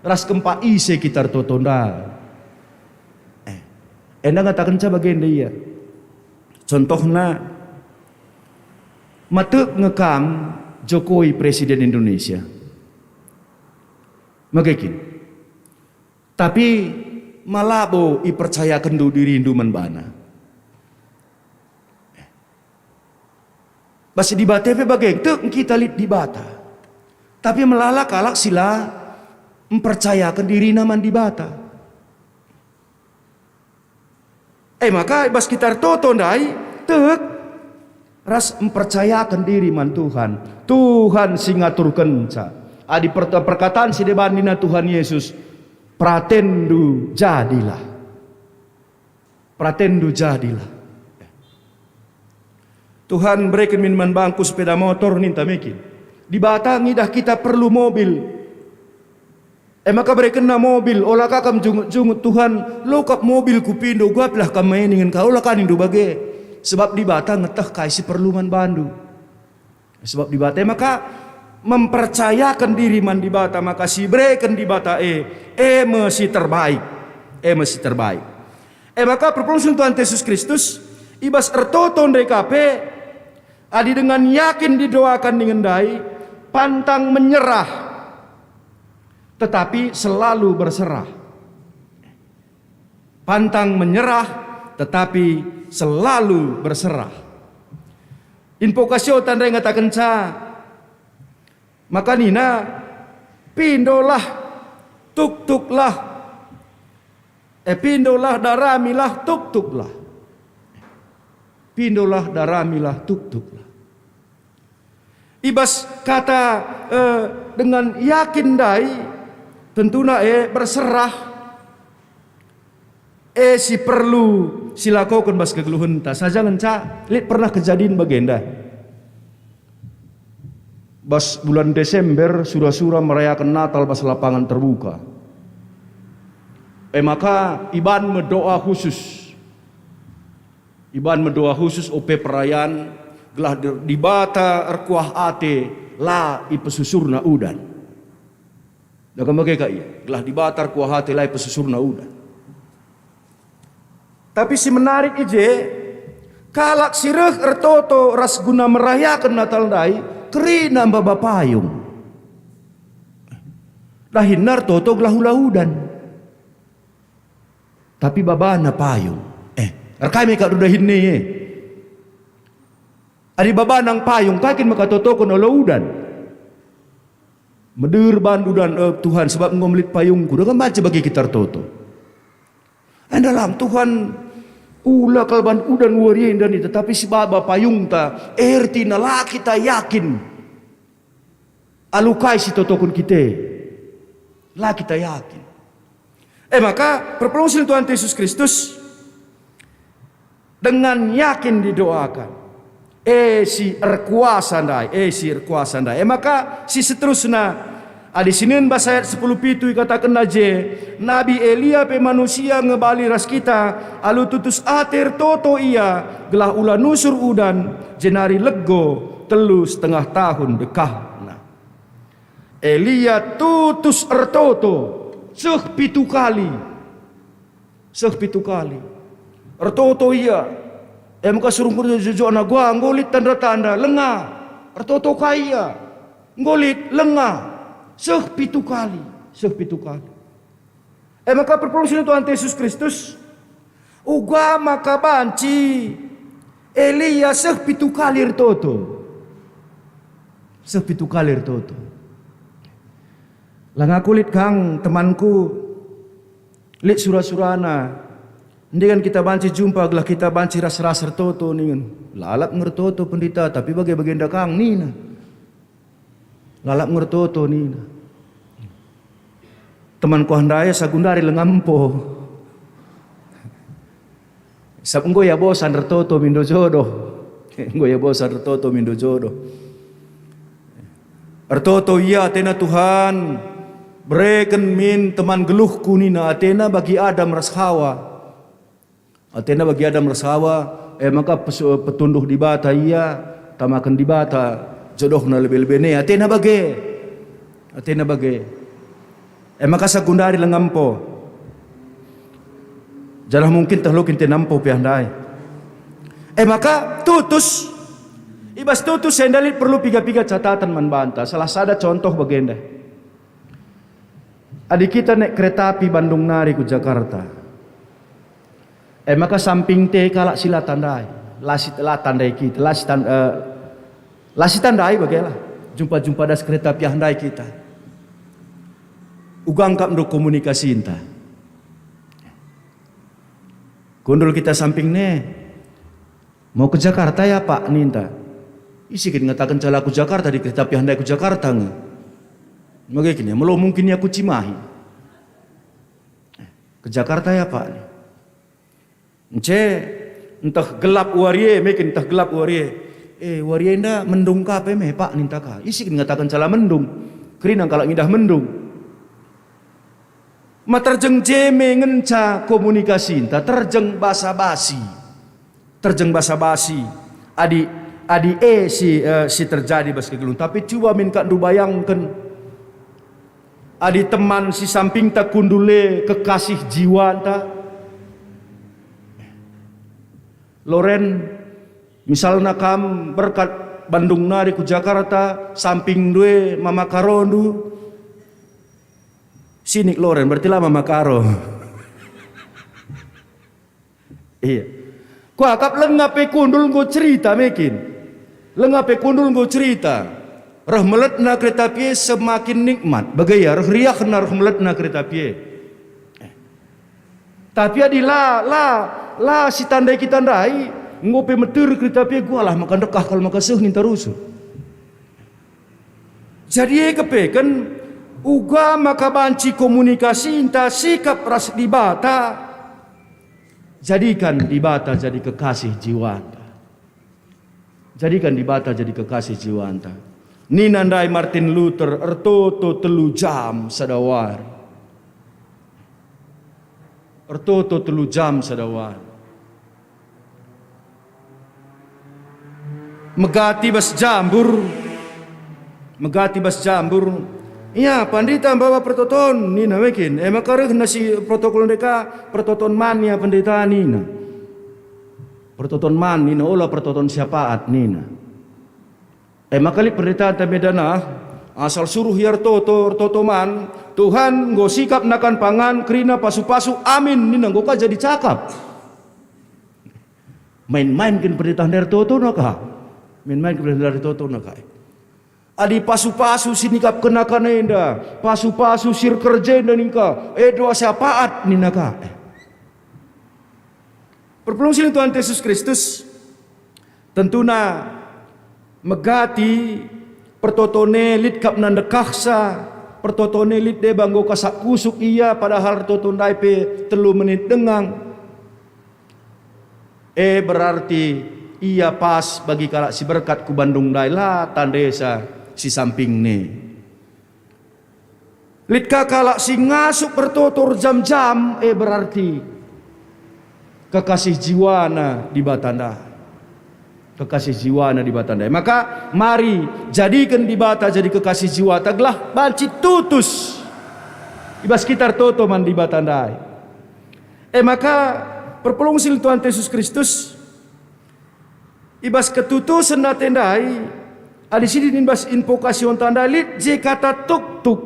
Ras kempak ise kita toto ndai. Enda ngatakan ca bagian dia. Contohnya matuk ngekam Jokowi Presiden Indonesia. Magakin. Tapi malabo ipercayakan du diri Hindu manbana. Basi di BTV bagian tek kita lihat di bata. Tapi melalak kalak sila mempercayakan diri naman di bata. Maka bas kita toto ndai tek ras mempercayakan diri man Tuhan. Tuhan singaturkan ca. Adi perkataan si debandina Tuhan Yesus, pratendu jadilah. Pratendu jadilah. Tuhan berikan minuman bangku sepeda motor ninta mekin. Di Batangi dah kita perlu mobil. Maka berikan na mobil. Olah kakam jungut Tuhan. Lokap mobil kupindo. Gua pilah kamain dengan kau. Olah kan indu bagai. Sebab di Batang ngetah kaisi perlu man bandu. Sebab di Batang maka mempercayakan diri man di Bata. Maka si berikan di Bata mesti terbaik. Mesti terbaik. Maka perpuluhan Tuhan Yesus Kristus. Ibas ertoton DKP. Adi dengan yakin didoakan dengan dai, pantang menyerah, tetapi selalu berserah. Pantang menyerah, tetapi selalu berserah. Invokasio tanda yang ngatakan ca, maka nina pindolah, tuk-tuklah, pindolah daramilah, tuk-tuklah. Pindolah daramilah tuk-tuklah. Ibas kata dengan yakin dai tentuna berserah si perlu silakokan bas kegeluhan ta saja ngenca lihat pernah kejadian bagenda. Bas bulan Desember surah-surah merayakan Natal bas lapangan terbuka. Maka iban mendoa khusus. Iban mendoa khusus OP perayaan gelah di bata erkuah ate la ipesusurna udan. Dah kembali kaya gelah di bata erkuah ate la ipesusurna udan. Tapi si menarik ije kalak sireh ertoto ras guna merayakan Natal dai kerina mbaba payung. Lahinar toto gelah udan. Tapi babana payung. Kami kat dudahin ni Adi baba nang payung kakin makatotokon olo udan. Medur bandudan Tuhan sebab ngomelit payungku. Dengan baca bagi kita toto. Dalam Tuhan ula kalban udan warien dan itu. Tetapi si baba payung ta erti nala kita yakin. Alukai si totokon kita. La kita yakin. Maka perpuluhan Tuhan Yesus Kristus dengan yakin didoakan. Si erkuasa ndai, maka si seterusnya adi sinin bahasa ayat 10 pitu katakan aja Nabi Elia pe manusia ngebali ras kita alu tutus ater toto iya gelah ula nusur udan jenari lego 3,5 tahun dekah. Nah, Elia tutus ertoto seh pitu kali. Ertoto iya. Muka suruh kurang anak gua ngolit tanda-tanda lengah. Ertoto kaya. Ngolit lengah. Seh pitu kali. Maka perpuluhan Tuhan Yesus Kristus. Uga maka banci. Elia seh pitu kali ertoto. Langah kulit kang temanku. Lit surah-surana. Ini kan kita banci jumpa gelah kita banci ras-ras ertoto ni kan. Lalap ngertoto pendeta tapi bagai-bagian dakang ni na. Lalap ngertoto ni na. Teman ko handaya sagundari lengampo. Sab ngo ya bosan ertoto mindo jodoh. Ertoto iya atena Tuhan. Berikan min teman geluhku nina atena bagi Adam ras Hawa. Atena bagi Adam ras Hawa, maka petunduh di bata iya, tamakan di bata, jodohna lebih-lebih ne atena bagi. Atina bagai. Maka sagundari lengampo. Jarang mungkin terlukin tenampo piandai. Maka tutus. Ibas tutus sendalit perlu piga-piga catatan manbanta. Salah sada contoh bagenda. Adik kita naik kereta api Bandung Nari ke Jakarta. Maka samping te kalak sila tandai. Lah tandai kita. Lasi tandai bagaimana? Jumpa-jumpa das kereta api handai kita. Ugang kap untuk komunikasi inta. Kondol kita samping ne. Mau ke Jakarta ya Pak Ninta. Isi kita ngatakan cala ku Jakarta di kereta api handai ku Jakarta nge. Magiging ya, melo mungkin ya ku Cimahi. Ke Jakarta ya Pak. Entah gelap warie, mekin entah gelap warie. Warie inda mendung kape me Pak Ninta ka. Isi kita ngatakan cala mendung. Kerinang kalau ngidah mendung. Materjeng jeme ngenca komunikasi inta terjeng basa-basi. Terjeng basa-basi. Adi si terjadi bas kegelung. Tapi coba minta du bayangkan. Adi teman si samping tak kundule kekasih jiwa ta. Loren misalnya kam berkat Bandung Nari ku Jakarta samping due Mama Karondu. Sini Loren berarti lah Mama Karo. Iya. Ku akap lengape kundul go cerita mekin. Lengape kundul go cerita. Roh meletna kereta api semakin nikmat. Bagaya roh riak kena roh meletna kereta api. Tapi adi la si tandai kita tandai ngope meter kereta api gua lah makan dekah kalau makan seuh ninta rusuh. Jadi kepekan uga maka banci komunikasi inta sikap ras dibata. Jadikan dibata jadi kekasih jiwa anta. Jadikan dibata jadi kekasih jiwa anta. Ninandai Martin Luther ertoto 3 jam sadawar. Ertoto 3 jam sadawar. Megati bas jambur. Megati bas jambur. Iya, pandita bawa pertoton nina mekin. Makareh nasi protokol mereka pertoton mania pendeta nina. Pertoton man nina olah pertoton syafaat nina. Makali pendeta tamedana asal suruh hiar toto man Tuhan go sikap nakan pangan kerina pasu-pasu amin nina go ka jadi cakap. Main-main kin pendeta dari toto naka. Main-main kin pendeta dari toto naka. Adi pasu-pasu sinikap kenakan enda, pasu-pasu sir kerja enda nika, doa syafaat ninaka. Perpelung silih Tuhan Yesus Kristus, tentuna megati pertotone lit kap nandekaksa, pertotone lit de banggo kasak kusuk iya padahal toton daipe 3 menit dengang. Berarti iya pas bagi kalak si berkat ku Bandung daila tandesa si samping ne. Litka kalak si ngasuk bertutur jam-jam berarti kekasih jiwana di batanda. Kekasih jiwana di batanda. Maka mari jadikan di bata jadi kekasih jiwa taglah banci tutus. Ibas sekitar toto man di batanda. Maka perpelung sil Tuhan Yesus Kristus ibas ketutusan na tendai. Di sini nimbas invokasi tanda lit je kata tuk-tuk.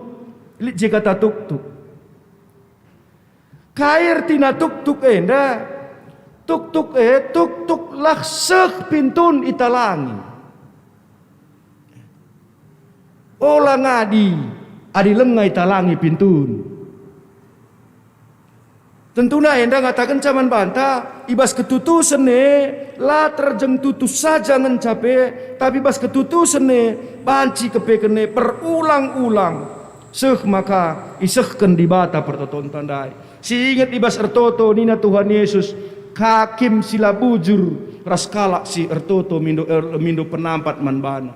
Lit je kata tuk-tuk. Kair tina tuk-tuk enda. Tuk-tuk tuk-tuk laksek pintun italangi. Olang adi lengai talangi pintun. Tentunya enda ngatakan caman banta ibas ketutusan ne la terjeng tutus saja ngencape tapi bas ketutusan ne banci kepekene berulang-ulang seh maka isehken di bata pertoton tandai si ingat ibas ertoto nina Tuhan Yesus kakim sila bujur raskalak si ertoto mindo penampat manbana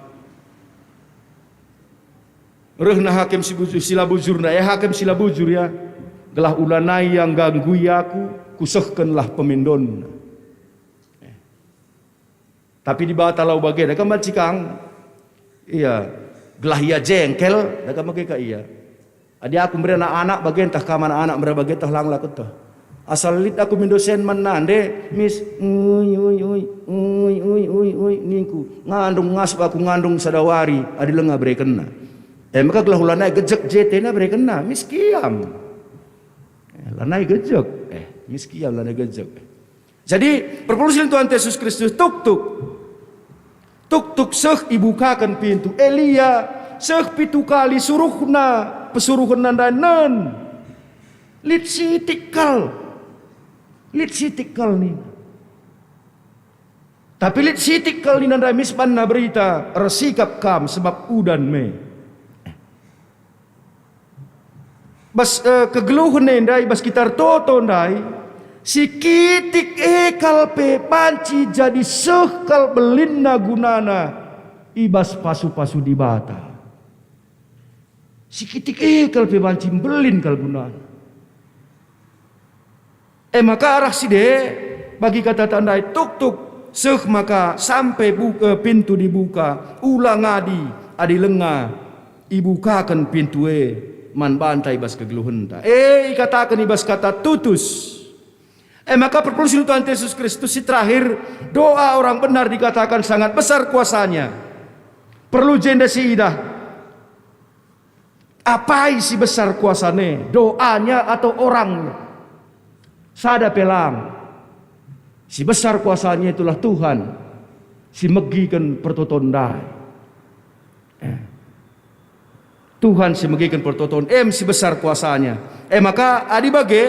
rehna hakim si bujur sila bujur na hakim sila bujur ya gelah ulanai yang ganggui aku kusehkenlah pemindon. Tapi di bawah talau bagian kan cikang iya gelah ia jengkel daga mage ka iya. Adi aku beri anak-anak bagian tah ka anak-anak beri bagian tah lang lakut tah. Asal lit aku mindosen menande mis uy ningku ngandung ngas aku ngandung sadawari adi lenga beri kena. Maka gelah ulana gejek jetena beri kena mis kiam. Lana gejek mis kiam lana gejek. Jadi perpuluhan Tuhan Yesus Kristus tuk seh ibukakan pintu Elia seh pitu kali suruhna pesuruhan nandanan lit sitikal nih. Tapi lit sitikal ni nanda misban na berita resikap kam sebab udan me. Bas kegeluhan ndai bas kitar toto ndai si kitik ekal pe panci jadi sekal belinna gunana ibas pasu-pasu di bata. Si kitik ekal pe panci belin kal gunana. Maka arah si de bagi kata tandai tuk seh maka sampai pintu dibuka ulang adi lenga ibukakan pintu man bantai bas kegeluhan ta. Katakan ibas kata tutus. Maka perpuluhan Tuhan Yesus Kristus si terakhir doa orang benar dikatakan sangat besar kuasanya. Perlu jenda si idah. Apa isi besar kuasanya? Doanya atau orangnya? Sada pelang. Si besar kuasanya itulah Tuhan. Si megikan pertotondai. Tuhan si megikan pertoton. Si besar kuasanya. Maka adi bage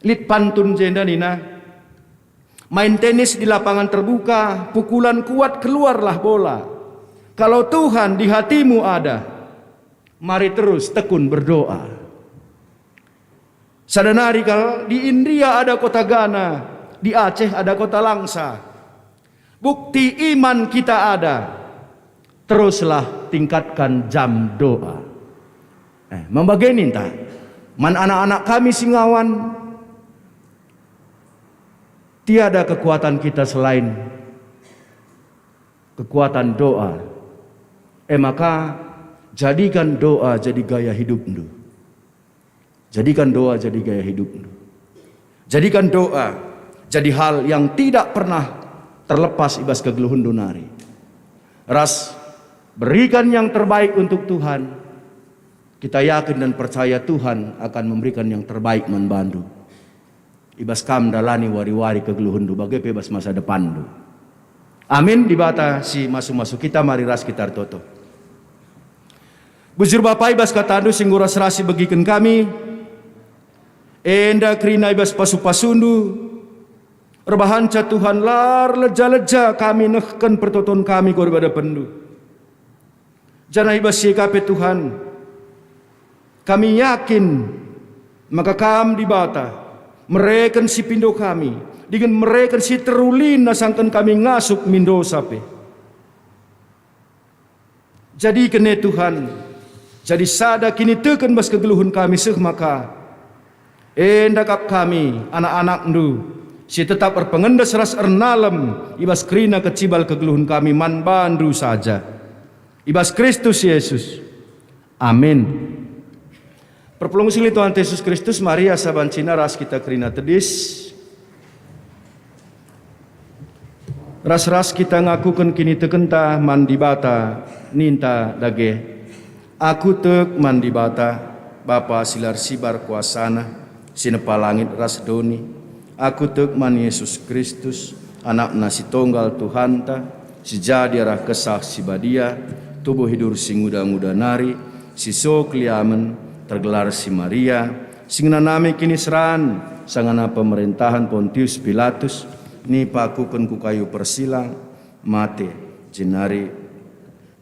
lit pantun jenda nina. Main tenis di lapangan terbuka, pukulan kuat keluarlah bola. Kalau Tuhan di hatimu ada, mari terus tekun berdoa. Sadanari kalau di India ada kota Ghana, di Aceh ada kota Langsa. Bukti iman kita ada. Teruslah tingkatkan jam doa. Membagaikan tak? Man anak-anak kami Singawan, tiada kekuatan kita selain kekuatan doa. Maka jadikan doa jadi gaya hidupmu. Jadikan doa jadi gaya hidupmu. Jadikan doa jadi hal yang tidak pernah terlepas ibas kegeluhan donari. Ras berikan yang terbaik untuk Tuhan. Kita yakin dan percaya Tuhan akan memberikan yang terbaik membantu. Ibas kam dalani wari-wari kegeluhan do bagai bebas masa depan do. Amin. Dibata si masuk-masuk kita mari ras kita toto. Bujur Bapak ibas katadu singguras rasi bagikan kami. Enda krina ibas pasu-pasundu. Rebahanca Tuhan lar leja-leja kami nehken pertoton kami daripada pendu. Jana ibas sikape Tuhan. Kami yakin maka kam dibata. Mereka si pindo kami. Dengan mereka si terulin nasangkan kami ngasup mindo sape. Jadi kene Tuhan. Jadi sada kini teken bas kegeluhan kami seh maka. Endakap kami anak-anak ndu. Si tetap berpengendas ras ernalem. Ibas krina kecibal kegeluhan kami man bandu saja. Ibas Kristus Yesus. Amin. Perpulung sili Tuhan Yesus Kristus, Maria sabancina ras kita krina tedis. Ras-ras kita ngakukan kini tekenta mandibata ninta dage. Aku tek mandibata Bapa silar sibar kuasana sinepa langit ras doni. Aku tek man Yesus Kristus anak nasi tunggal Tuhanta si jadi arah kesah si badia tubuh hidur si muda-muda nari si sokliamen tergelar si Maria singna nami kini seran sangana pemerintahan Pontius Pilatus ni pakuken ku kayu persilang mate jenari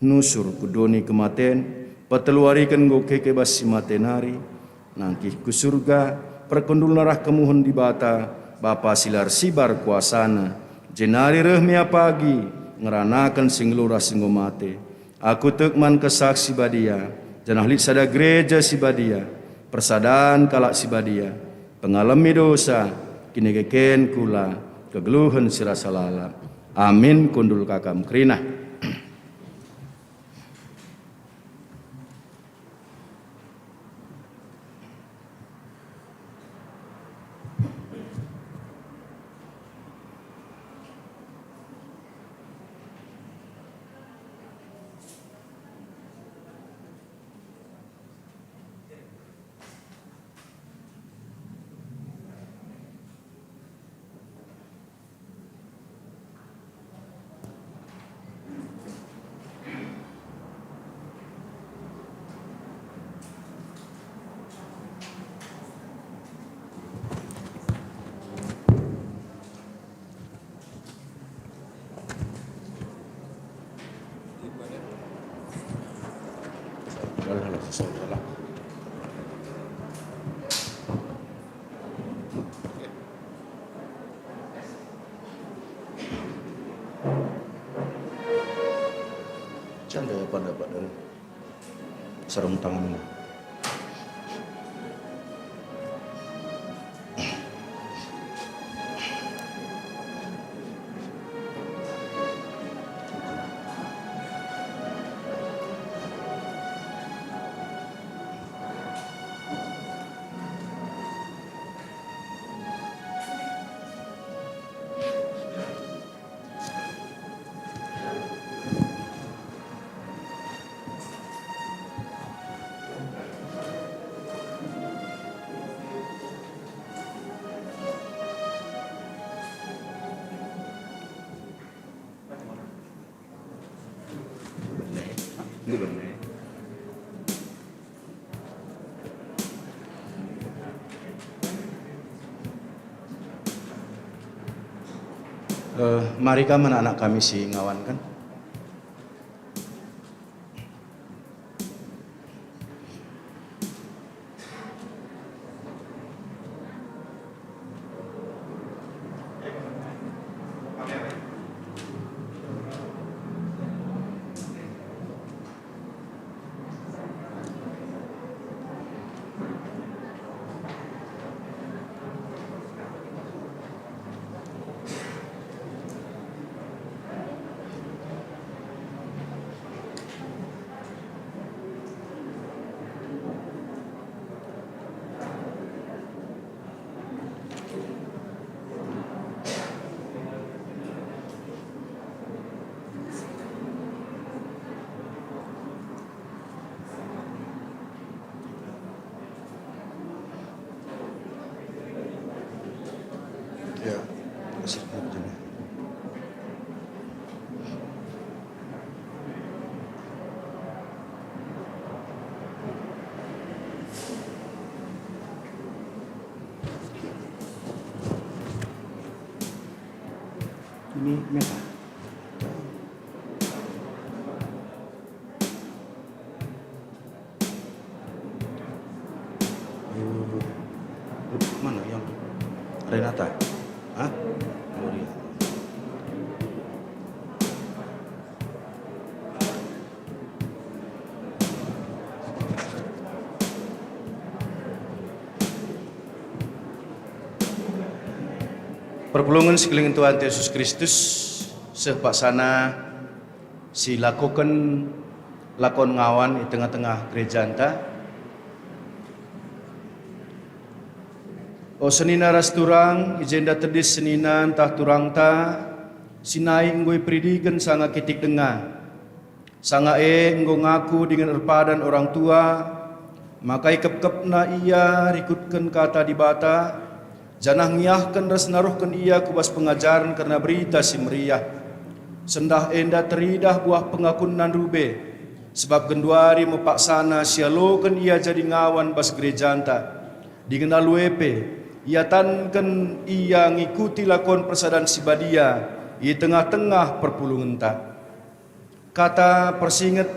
nusur kudoni kematen peteluarikan go kekebas si matenari nangkih ku surga perkendul narah kemuhun di bata Bapa silar sibar kuasana jenari rehmia pagi ngeranakan singlura singgo mate aku tekman kesaksi badia janah lit sada gereja si badia persadaan kalak si badia pengalami dosa kini keken kula kegeluhan sirasa lalap Amin kundul kakam kerina. Canda pada badan sarung tangan. Ini benar. Mari kan anak-anak kami si ngawan kan. Ya, hasilnya begini. Ini merah. Mana yang Renata? Hah? Gloria. Perpulungan sekeliling Tuhan Yesus Kristus sepaksana si lakukan lakon ngawan di tengah-tengah gereja anta. O senina ras turang ijenda tedis senina entah turang ta sinai ngoi pridigen sanga kitik dengar sanga nggo ngaku dengan erpadan orang tua makai kep-kepna ia rikutkan kata di bata janah ngiyahkan ras naruhkan ia kubas pengajaran karena berita si meriah sendah enda teridah buah pengakunan rube sebab genduari mepaksana sialokan ia jadi ngawan bas gereja anta dikenal wepe ia tankan ia ngikuti lakon persadan sibadia di tengah-tengah perpulungan ta. Kata persinget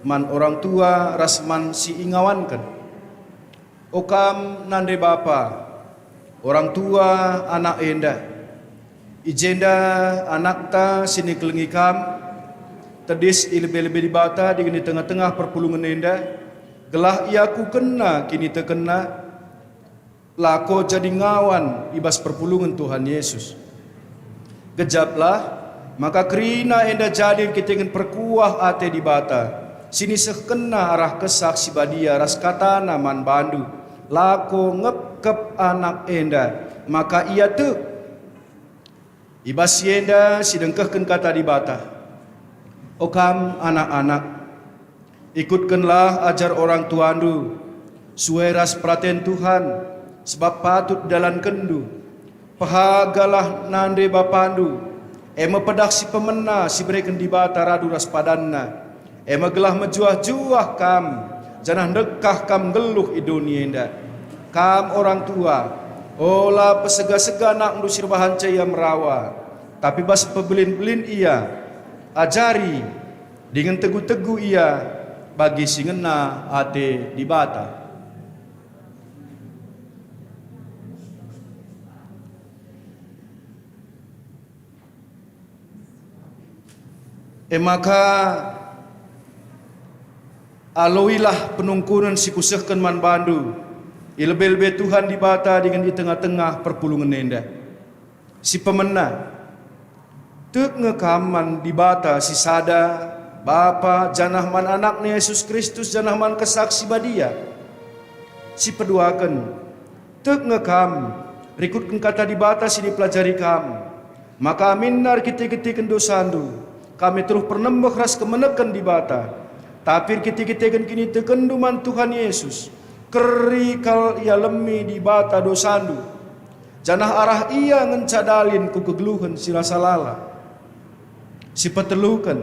man orang tua rasman si ingawankan. Okam nande bapa orang tua anak enda. Ijenda anak ta sini kelengikam tedis ilebe-lebe di bata di tengah-tengah perpulungan enda. Gelah iaku kena kini terkena lako jadi ngawan ibas perpulungan Tuhan Yesus. Gejaplah maka kerina enda jadi kitingen perkuah ate di bata. Sini sekena arah kesak si badia ras katana man bandu. Lako ngepkep anak enda, maka ia tu. Ibas enda sidengkehken kata di bata. Okam anak-anak, ikutkanlah ajar orang tuandu, sueras praten Tuhan, sebab patut dalam kendu. Pahagalah nande bapandu, ema pedak si pemena si bereken di bata radu ras padanna. Ema gelah mejuah-juah kam, janah dekah kam geluh idunia enda. Kam orang tua, olah pesega-sega nak ndusir bahan caya merawa. Tapi bas pebelin-belin ia, ajari dengan teguh-teguh ia bagi singena ate di bata. Maka aloilah penungkunan si kusehkan man bandu, ilbe-ilbe Tuhan di bata dengan di tengah-tengah perpulungan enda. Si pemena tek ngekaman di bata si sada bapa janah man anaknya Yesus Kristus janah man kesaksi badia. Si peduakan tek ngekam rikutkan kata di bata si dipelajari kam. Maka minar kita-kitikan dosandu. Kami terus pernembak ras kemenekan di bata. Tapi kita-kitikan kini tekenduman Tuhan Yesus. Kerikal ia lemi di bata dosandu. Janah arah ia ngencadalin ku kegeluhan si rasa lala. Si petelukan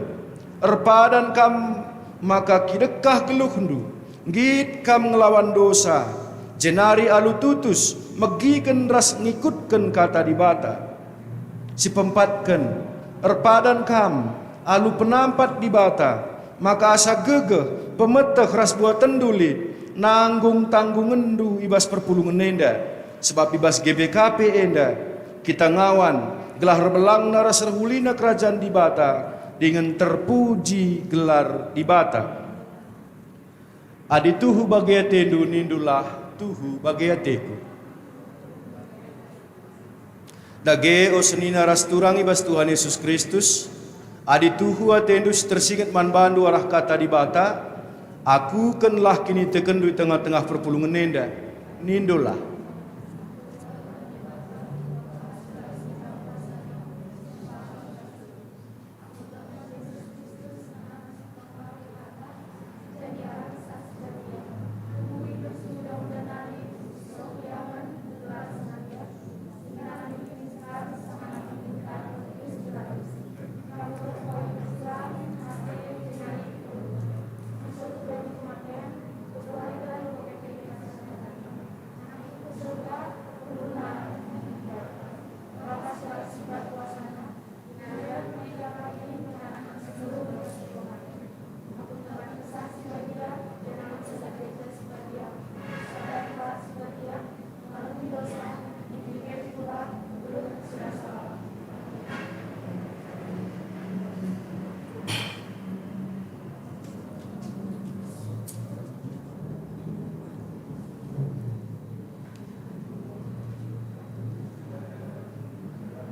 erpadan kam maka kidekah geluhndu. Git kam ngelawan dosa. Jenari alu tutus megiken ras ngikutkan kata di bata. Si pempatkan erpadan kam alu penampat di bata, maka asa gegeh pemeteh ras buat tendulit nanggung tanggung endu ibas perpulungan enda. Sebab ibas GBKP enda kita ngawan gelar belang naras rehulina kerajaan di bata dengan terpuji gelar di bata. Adi tuhu bagiatendu nindulah tuhu bagiateku. Dage o senina ras turang ibas Tuhan Yesus Kristus. Adi tuhu atendus tersingat man bandu arah kata di bata. Aku kenlah kini tekendu tengah-tengah perpulungan nenda. Nindolah.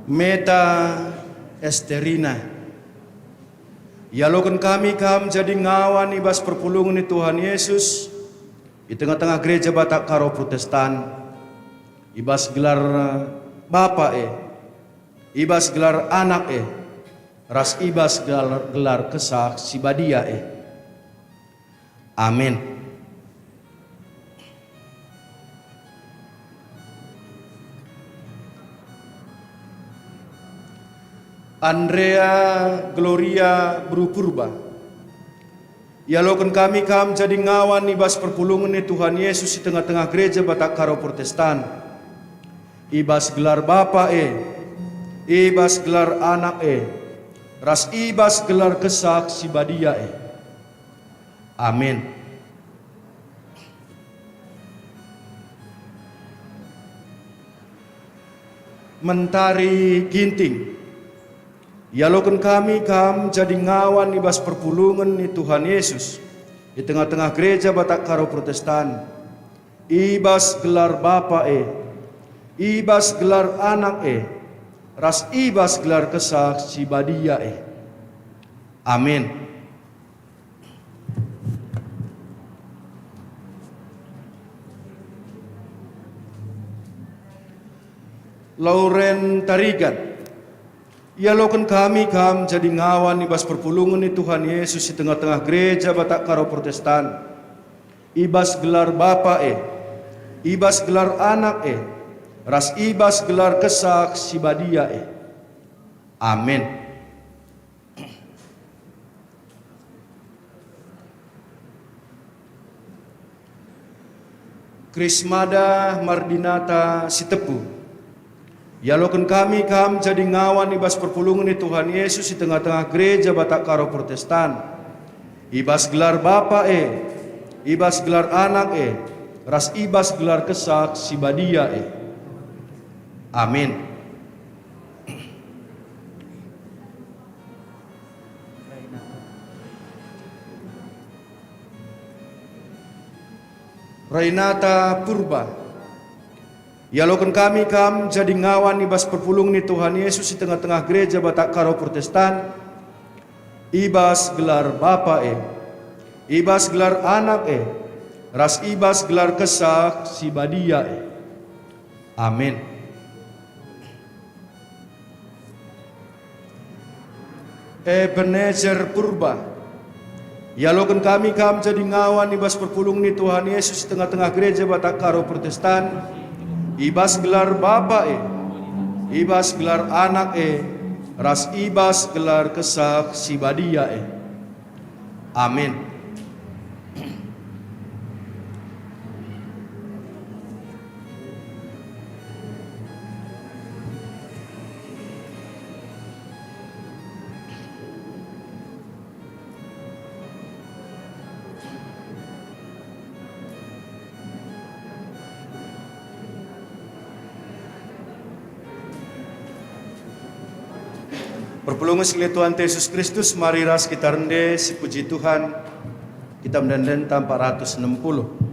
Meta Esterina. Yalokan kami kam jadi ngawan ibas perpulungan ni Tuhan Yesus di tengah-tengah gereja Batak Karo Protestan. Ibas gelar Bapa ibas gelar anak ras ibas gelar kesak si badia Amin. Andrea Gloria Brupurba. Yalokan kami kam jadi ngawan ibas perpulungan ni Tuhan Yesus di tengah-tengah gereja Batak Karo Protestan. Ibas gelar Bapa ibas gelar anak ras ibas gelar kesak si badia Amin. Mentari Ginting. Yalokan kami kam jadi ngawan ibas perpulungan ni Tuhan Yesus di tengah-tengah gereja Batak Karo Protestan. Ibas gelar Bapa ibas gelar anak ras ibas gelar kesak si badia Amin. Lauren Tarigan, ia lokan kami kam jadi ngawan ibas perpulungan ni Tuhan Yesus di tengah-tengah gereja Batak Karo Protestan. Ibas gelar Bapa ibas gelar Anak ras ibas gelar kesak si badia Amin. Krismada Mardinata Sitepu, ya loken kami kam jadi ngawan ibas perpulungan ni Tuhan Yesus di tengah-tengah gereja Batak Karo Protestan. Ibas gelar Bapa ibas gelar Anak ras ibas gelar kesak si badia Amin. Rainata Purba, ya loken kami kam jadi ngawan ibas perpulung ni Tuhan Yesus di tengah-tengah gereja Batak Karo Protestan. Ibas gelar Bapa ibas gelar Anak ras ibas gelar kesak si badia Amin. Ebenezer Purba, ya loken kami kam jadi ngawan ibas perpulung ni Tuhan Yesus di tengah-tengah gereja Batak Karo Protestan. Ibas gelar Bapa ibas gelar Anak ras ibas gelar kesak si badia Amin. Perpulungan sekali Tuhan Yesus Kristus, mari ras kita rende si puji Tuhan. Kita mendenden 460.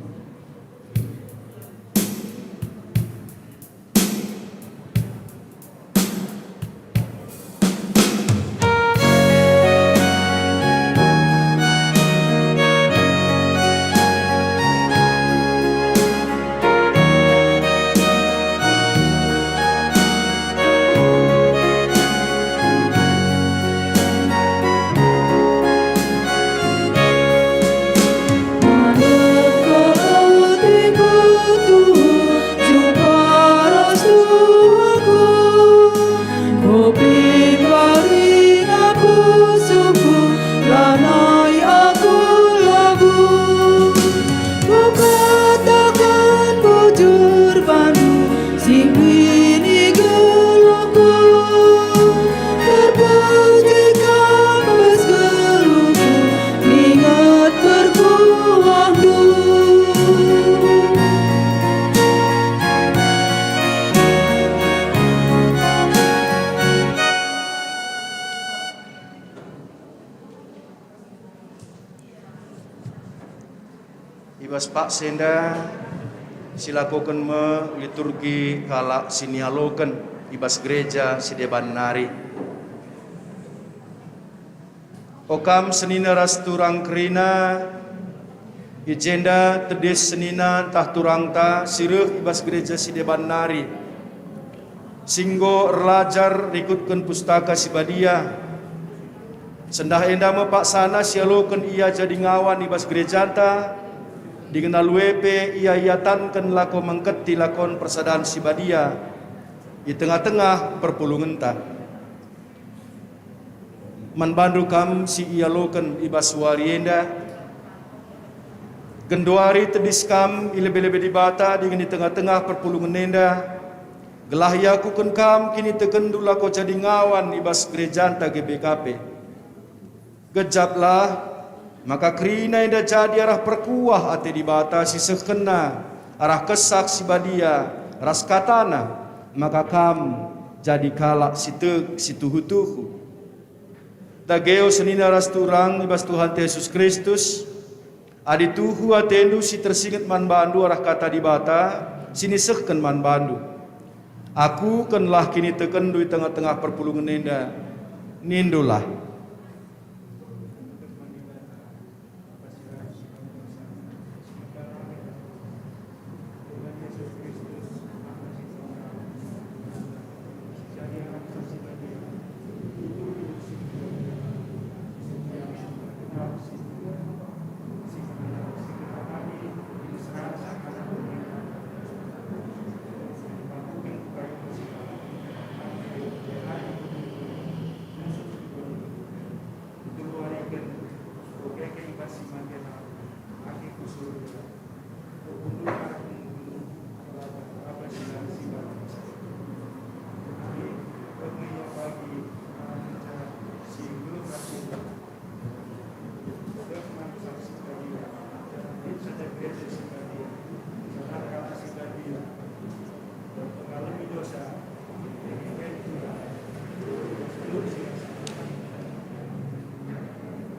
Ibas Pak Senda silakukan me liturgi kala sinialokan ibas gereja sideban nari. Okam senina ras turang kerina ijenda tedes senina tah turang ta sireuh ibas gereja sideban nari. Singgo erlajar rikutkan pustaka sibadia. Sendah endah me Pak sana sialokan ia jadi ngawan ibas gereja ta. Dikenal WP ia iatankan lako mengketi lakon persadaan sibadia di tengah-tengah perpulungan ta. Manbandu kam si ia loken ibas warienda. Gendoari tedis kam ilebe-lebe di bata di tengah-tengah perpulungan nenda. Gelah yaku ken kam kini tekendu lako jadi ngawan ibas gerejanta GBKP. Gejaplah maka kerina indah jadi arah perkuah ate dibatasi sekena arah kesak si badia ras katana maka kam jadi kalak si tuhu-tuhu dageo senina ras turang ibas Tuhan Yesus Kristus adi tuhu atendu si tersinget man bandu arah kata dibata sini seken man bandu Aku kenlah kini tekendu di tengah-tengah perpulungan nenda, nindulah.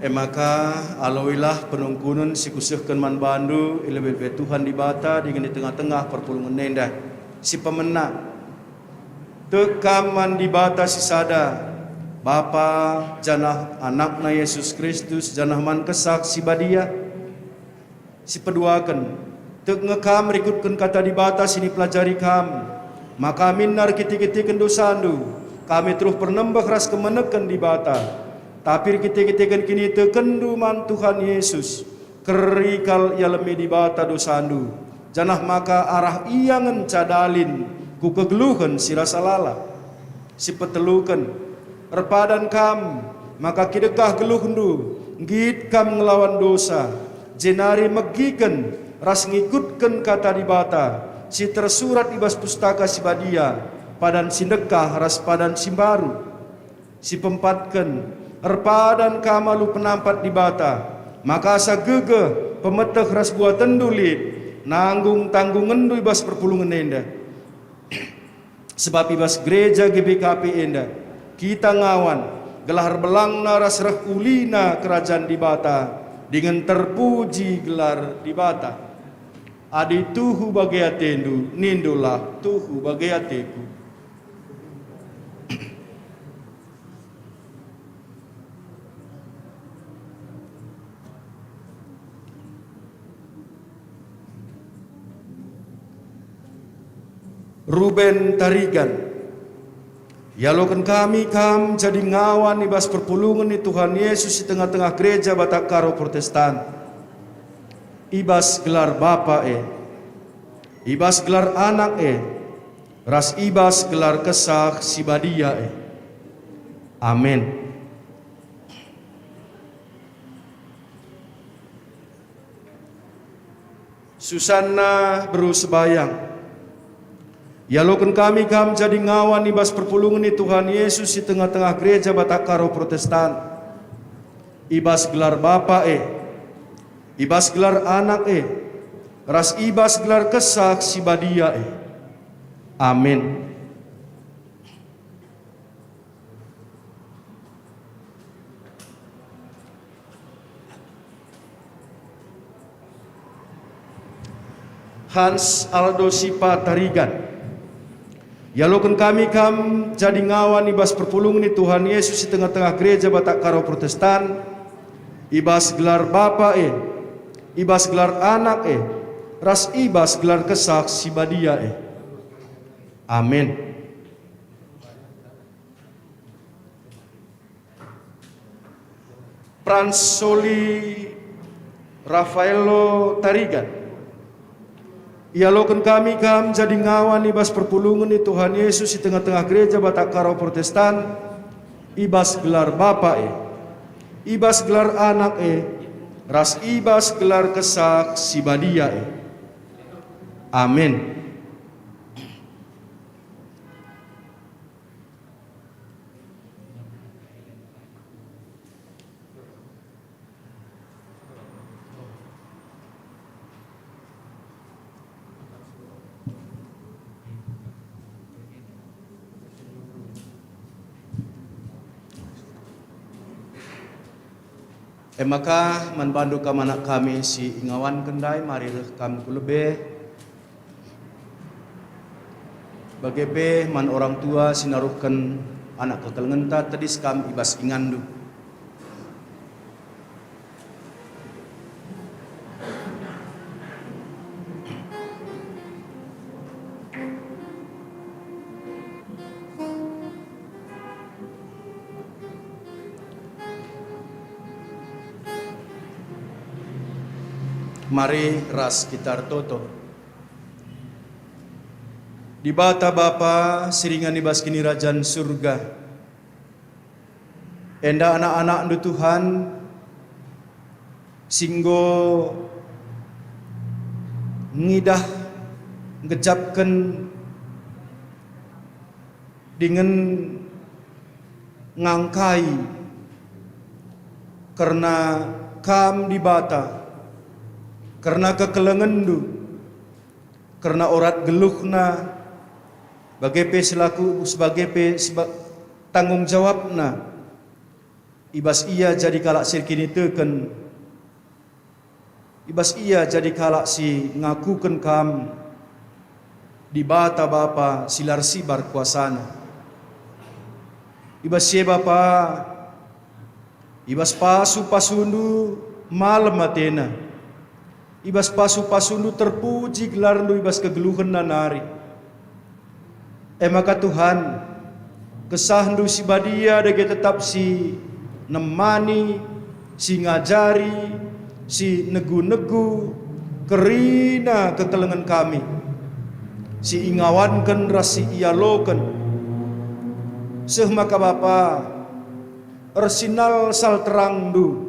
Maka aloilah penungkunun si kusehkan man bandu ilebel Tuhan di bata dengan di tengah-tengah perpulungan nenda si pemenang tekaman di bata si sada Bapa janah anakna Yesus Kristus janah man kesak si badia si peduakan tek ngekam rikutkan kata di bata sini pelajari kam maka minar kiti-kitikan dosandu kami terus pernembah ras kemenekan di bata tapi kita kini tekendu man Tuhan Yesus kerikal ia lemi di bata dosandu janah maka arah iangan cadalin ku kegeluhan si rasa lala si petelukan repadan kam maka kidekah geluhndu git kam ngelawan dosa jenari megiken ras ngikutkan kata di bata si tersurat ibas pustaka si badia padan sindekah ras padan si baru si pempatken erpadan kamalu penampat di bata maka asa gege pemetek ras buat tendulit nanggung tanggung ngendu ibas perpulungan enda sebab ibas gereja GBKP enda kita ngawan gelar belangna ras reh ulina kerajaan di bata dengan terpuji gelar di bata adi tuhu bagi atendu nindulah tuhu bagi ateku. Ruben Tarigan yalokan kami kam jadi ngawan ibas perpulungan ni Tuhan Yesus di tengah-tengah gereja Batak Karo Protestan ibas gelar Bapa ibas gelar anak ras ibas gelar kesah si badia amin. Susanna Beru Sebayang yalokan kami kam jadi ngawan ibas perpulungan ni Tuhan Yesus di tengah-tengah gereja Batak Karo Protestan ibas gelar Bapa ibas gelar anak ras ibas gelar kesah si badia amin. Hans Aldo Sipa Tarigan yalokan kami kam jadi ngawan ibas perpulungan ni Tuhan Yesus di tengah-tengah gereja Batak Karo Protestan ibas gelar Bapa ibas gelar anak ras ibas gelar kesah si badia amin. Pransoli Rafaelo Tarigan yalokan kami kam jadi ngawan ibas perpulungan ni Tuhan Yesus di tengah-tengah gereja Batak Karo Protestan ibas gelar Bapa ibas gelar anak ras ibas gelar kesah si badia amin. Maka manbandu kam anak kami si ingawan kendai mari reh kam kulebe Bagepe man orang tua sinaruhkan anak kekelengenta tadi skam ibas ingandu. Mari ras kita toto. Di bata Bapa siringan ibas kini rajan surga. Enda anak-anak ndu Tuhan singgo ngidah ngejapkan dengan ngangkai karena kam di bata. Karena kekelengendu, karena orat geluhna, bagepe selaku tanggung jawabna, ibas ia jadi kalak sirkini teken, ibas ia jadi kalak si ngakuken kam, di bata Bapa silar sibar kuasana, ibas ye Bapa, ibas pasu-pasundu malam matena. Ibas pasu-pasundu terpuji gelarndu ibas kegeluhan nanari. Maka Tuhan kesahndu si badia dege tetap si nemani, si ngajari, si negu-negu kerina kekelengan kami. Si ingawankan rasi ialokan. Seh maka Bapa ersinal sal terangdu.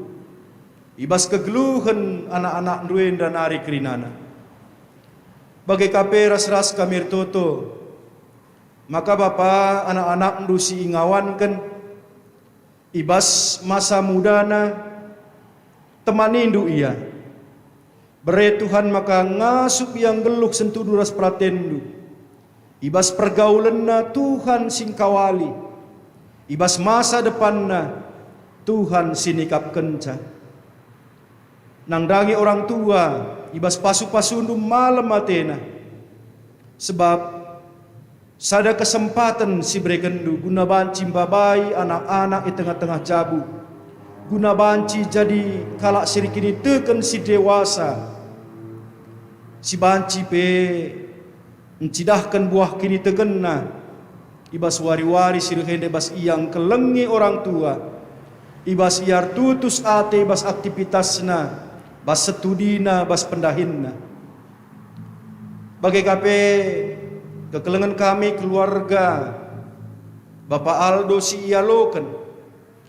Ibas kegeluhan anak-anak duen dan ari kerinana. Bagai kape ras-ras kamir toto. Maka Bapa anak-anak ndu si ingawankan. Ibas masa mudana. Temani ndu iya. Bere Tuhan maka ngasup yang geluh sentuh duras pratendu. Ibas pergaulanna Tuhan singkawali. Ibas masa depanna Tuhan sinikap kenca. Nangdangi orang tua ibas pasu-pasundu malam matena. Sebab sada kesempatan si brekendu guna banci babai anak-anak di tengah-tengah jabu. Guna banci jadi kalak sirikini teken si dewasa. Si banci pe mencidahkan buah kini tegena. Ibas wari-wari sirihende bas iyang kelengi orang tua. Ibas iar tutus ate ibas aktivitasna. Bas setudina, bas pendahinna. Bagai kape kekelengan kami keluarga Bapak Aldo si ialokan.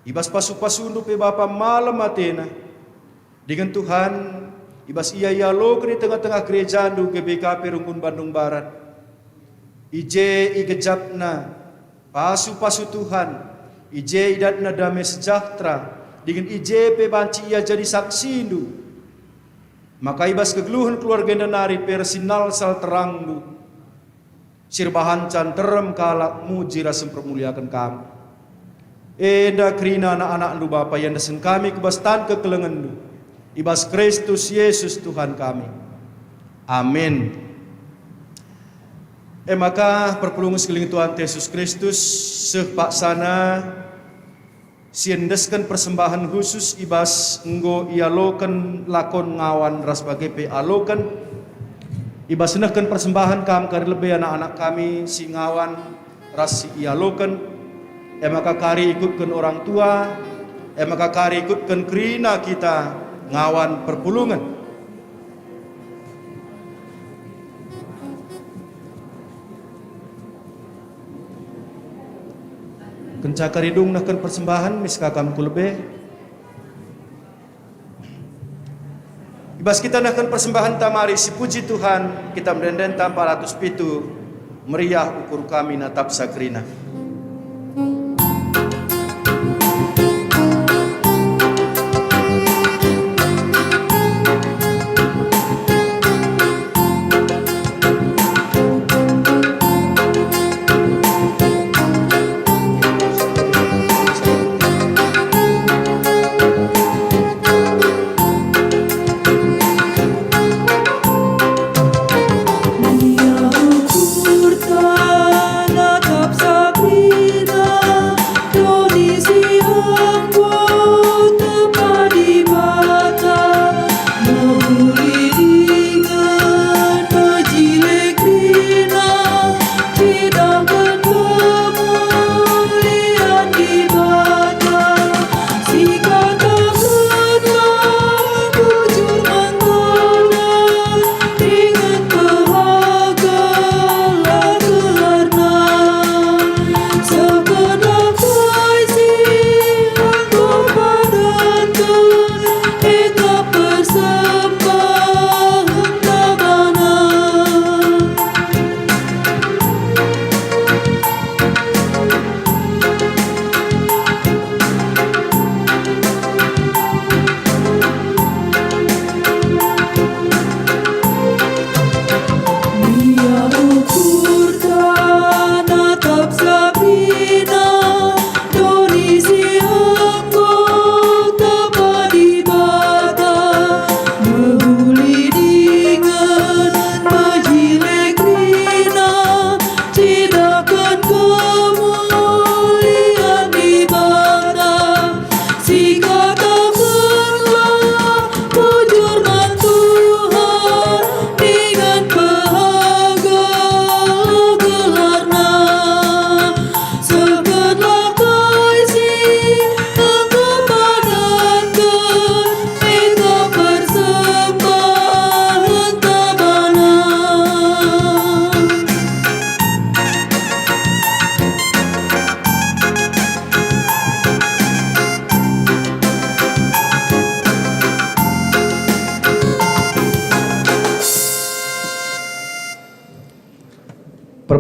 Ibas pasu-pasundu pe Bapak malam matena. Dengan Tuhan ibas ia ialokan di tengah-tengah gereja ndu GBKP Rungkun Bandung Barat. Ije igejapna pasu-pasu Tuhan. Ije idatna damai sejahtera. Dengan ije pe banci ia jadi saksi ndu. Maka ibas kegeluhan keluarga nari persinal sal terangdu. Sirbahan can terem kalak muji rasem permuliakan kami. Enda kerina anak-anak ndu Bapa yang desen kami kebastan kekelengan ndu. Ibas Kristus Yesus Tuhan kami. Amin. Maka perpulungan sekeliling Tuhan Yesus Kristus sepaksana siendeskan persembahan khusus ibas enggo ialokan lakon ngawan ras bagepe alokan ibas senehkan persembahan kam kari lebih anak-anak kami si ngawan ras si ialokan maka kari ikutkan orang tua maka kari ikutkan kerina kita ngawan perpulungan. Kencakar hidung nahkan persembahan miskakam kulebe. Ibas kita nahkan persembahan tamari si puji Tuhan kita mendenden tanpa ratus pitu meriah ukur kami natap sakrina. Dia ukur tak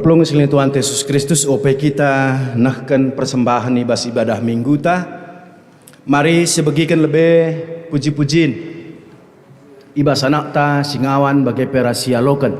Plong selain Tuhan Yesus Kristus, ope kita nahkan persembahan ibas ibadah minggu ta. Mari sebagikan lebih puji-pujiin ibas anak ta singawan bagai perasia lokan.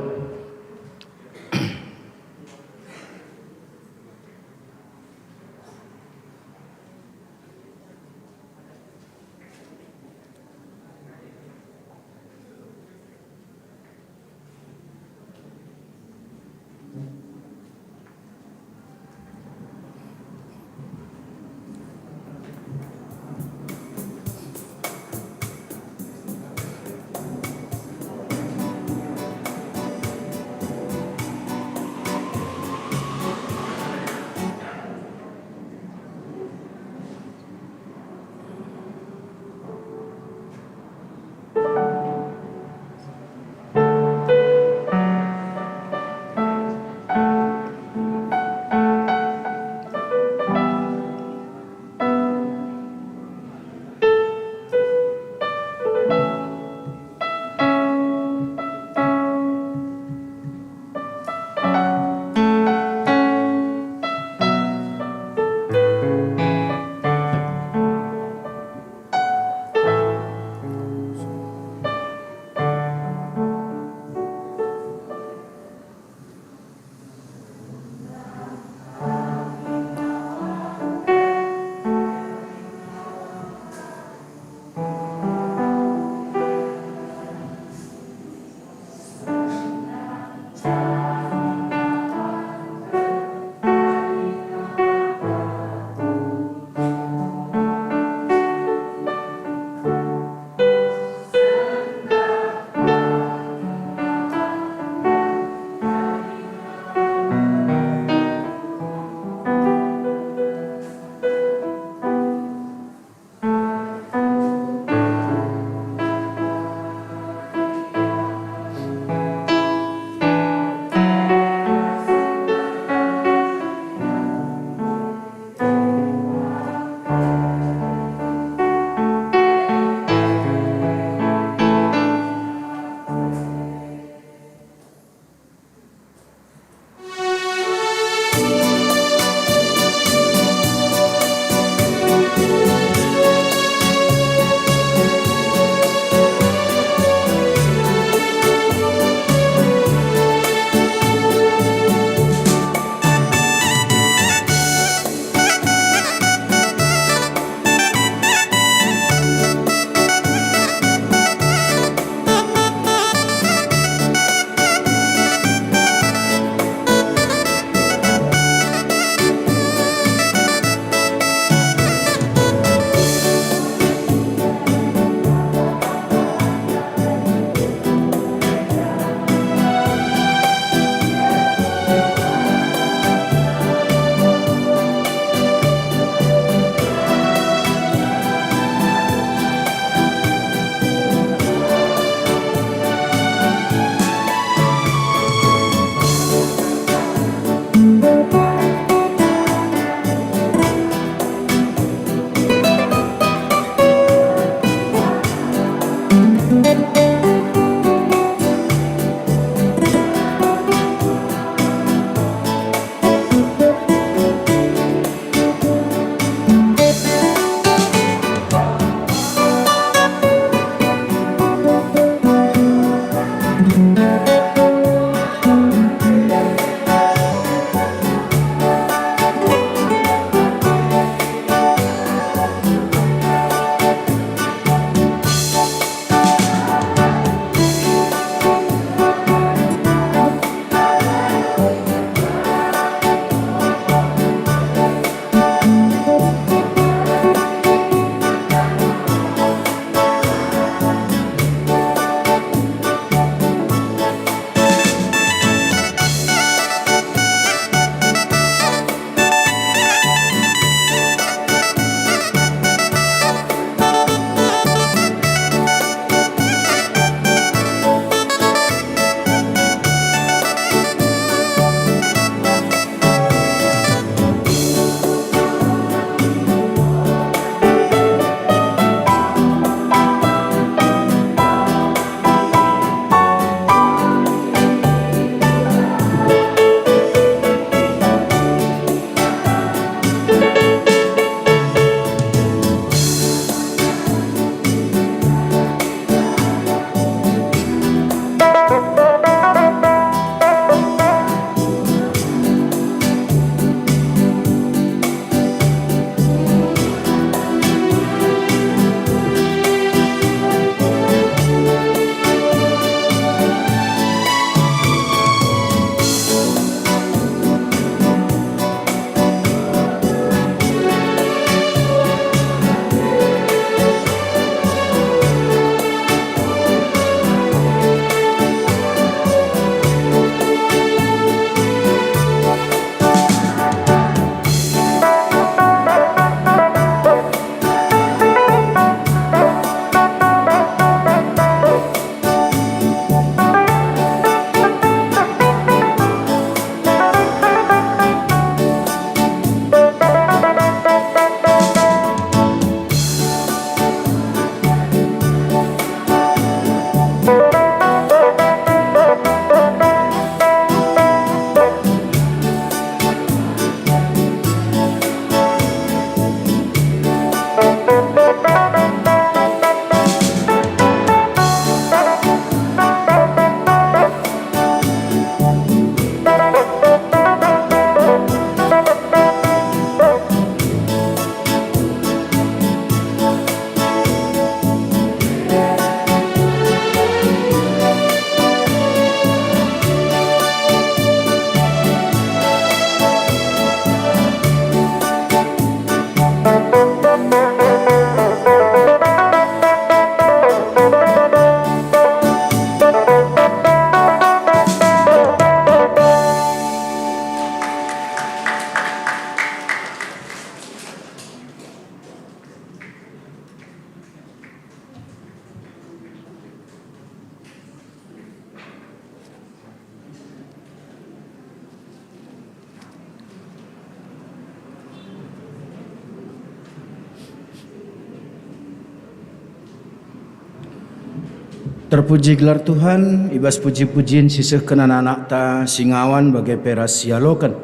Terpuji gelar Tuhan, ibas puji-pujian sisih anak-anak ta singawan bagai peras sialokan.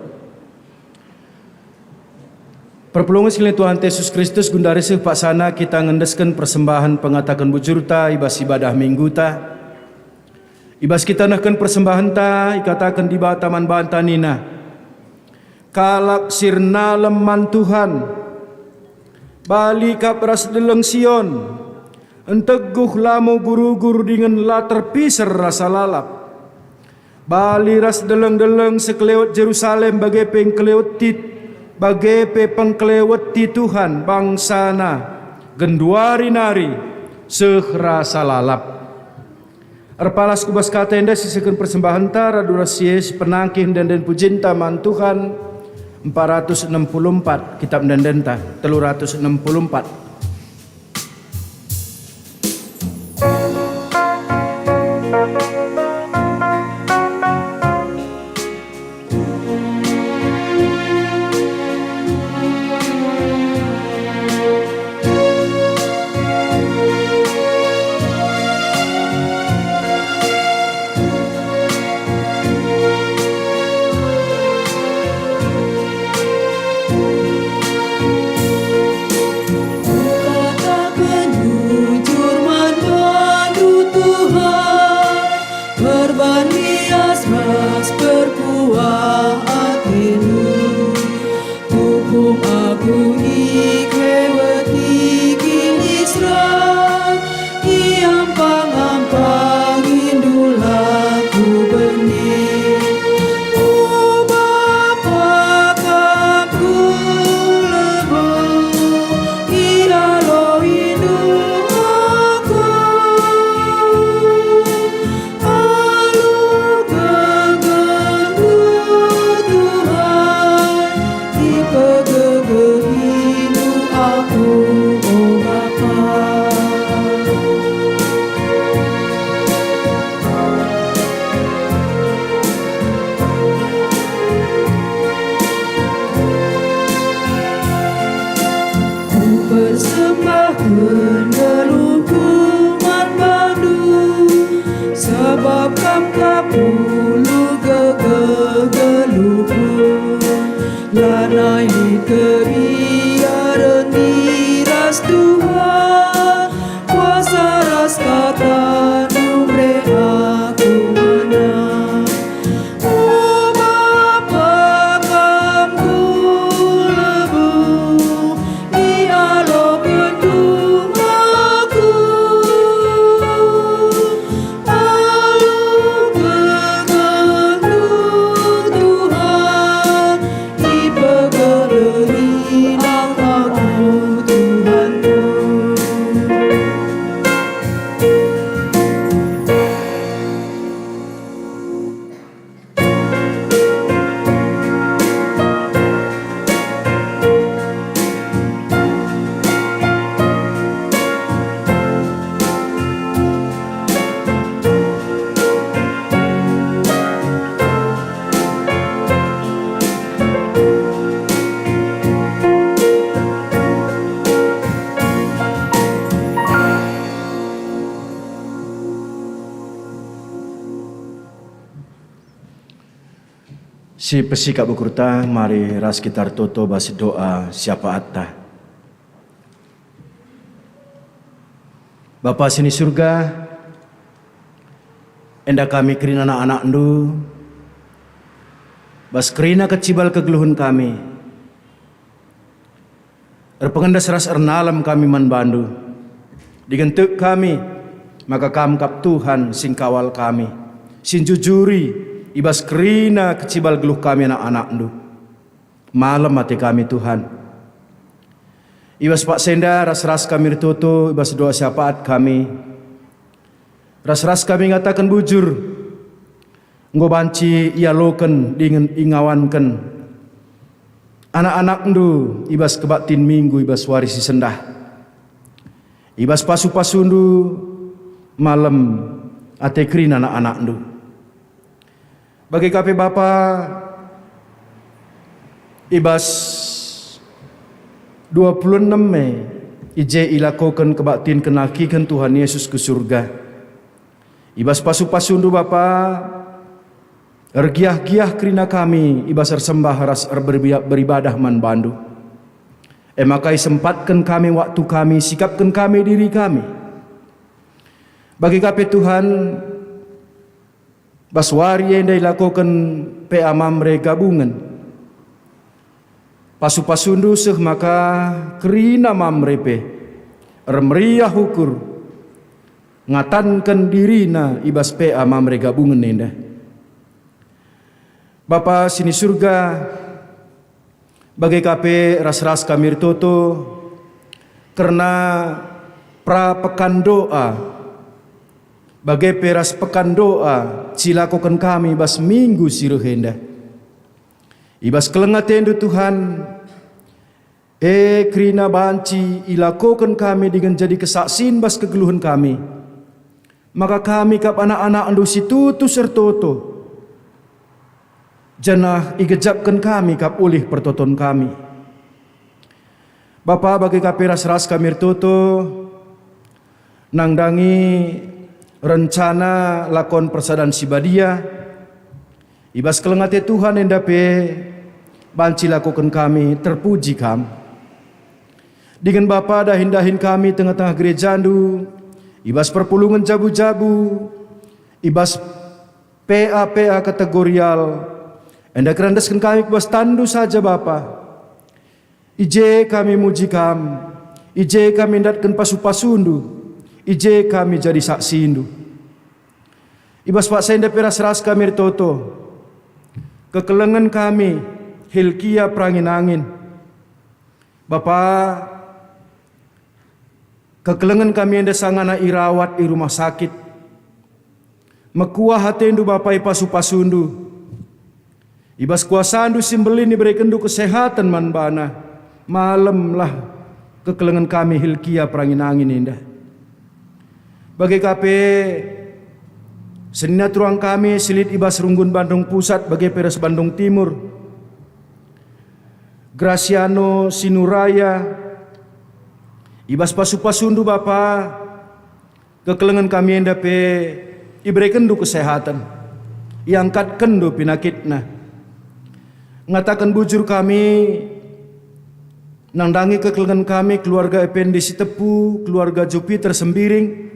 Perpelongan sekalian Tuhan Yesus Kristus gundari sih Pak sana kita ngendeskan persembahan pengatakan bujur ta ibas ibadah minggu ta. Ibas kita nahkan persembahan ta ikatakan di bawah taman bantanina. Kalak sirna leman Tuhan. Bali kapras deleng Sion. Enteguh lamu guru-guru dengan la terpisar rasa lalap. Bali ras deleng-deleng sekelewat Jerusalem bagai pengkelewat tit, bagai pengkelewat ti Tuhan bangsana genduari nari seh rasa lalap. Arpalas kubas kata enda sisakan persembahan tara durasies penangkin dan pujin taman Tuhan 464 kitab dan denta 364. Si pesikap bukurta, mari ras kita toto bas doa siapa atta. Bapa sini surga, enda kami kerin anak-anak ndu, bas kerina kecibal kegeluhun kami. Erpengendas ras ernalam kami manbandu, digentuk kami, maka kamkap Tuhan sing kawal kami, sin jujuri, ibas kerina kecibal geluh kami anak-anak ndu. Malam mati kami Tuhan. Ibas Pak Senda ras-ras kami ritutu, ibas doa syafaat kami. Ras-ras kami ngatakan bujur. Nggo banci ialoken dengan ingawanken. Anak-anak ndu ibas kebaktin minggu ibas warisi sendah. Ibas pasu-pasu ndu malam ate kerina anak-anak ndu. Bagi KP Bapa ibas 26 Mei ije ilakokan kebaktin kenakikan Tuhan Yesus ke surga. Ibas pasu-pasundu Bapa, ergiah-giah kerina kami, ibas ersembah ras beribadah man bandu. Makai sempatkan kami waktu kami, sikapkan kami diri kami. Bagi kami Tuhan, baswari yang dilakukan PA Mamre gabungan. Pasu-pasundu seh maka kerina Mamre pe, remeriah hukur, ngatankan dirina ibas PA Mamre gabungan nenda. Bapa sini surga, bagai kape ras-ras kami toto, karena pra pekan doa, bagai peras pekan doa, silakukan kami bas minggu siruhenda. Ibas kelengatendu Tuhan, krina banci ilakukan kami dengan jadi kesaksin bas kegeluhan kami. Maka kami kap anak-anak andu situtu sertoto, janah igejapkan kami kap ulih pertoton kami. Bapa bagi kapi ras-ras kami toto, nangdangi rencana lakon persadan sibadia, ibas kelengate Tuhan endape banci lakukan kami terpuji kam. Dengan Bapa dahin-dahin kami tengah-tengah gereja andu, ibas perpulungan jabu-jabu, ibas PA kategorial, hendak rendaskan kami kubas tandu saja Bapa. Ije kami muji kam, ije kami hendatkan pasu-pasundu, ije kami jadi saksi indu. Ibas Pak Senda peras-ras kami toto, kekelengan kami Hilkia perangin angin. Bapa, kekelengan kami enda sangana irawat di rumah sakit. Mekuah hatendu Bapa pasu-pasundu. Ibas kuasandu simbelin diberikan du kesehatan man bana. Malam lah kekelengan kami Hilkia perangin angin indah. Bagi kape senina tuang kami silit ibas Runggun Bandung Pusat bagi peres Bandung Timur. Graciano Sinuraya, ibas pasu-pasundu Bapa, kekelengan kami enda pe iberikan du kesehatan, iangkatkan du pinakitna. Ngatakan bujur kami, nangdangi kekelengan kami keluarga Ependisi Tepu, keluarga Jupiter Sembiring,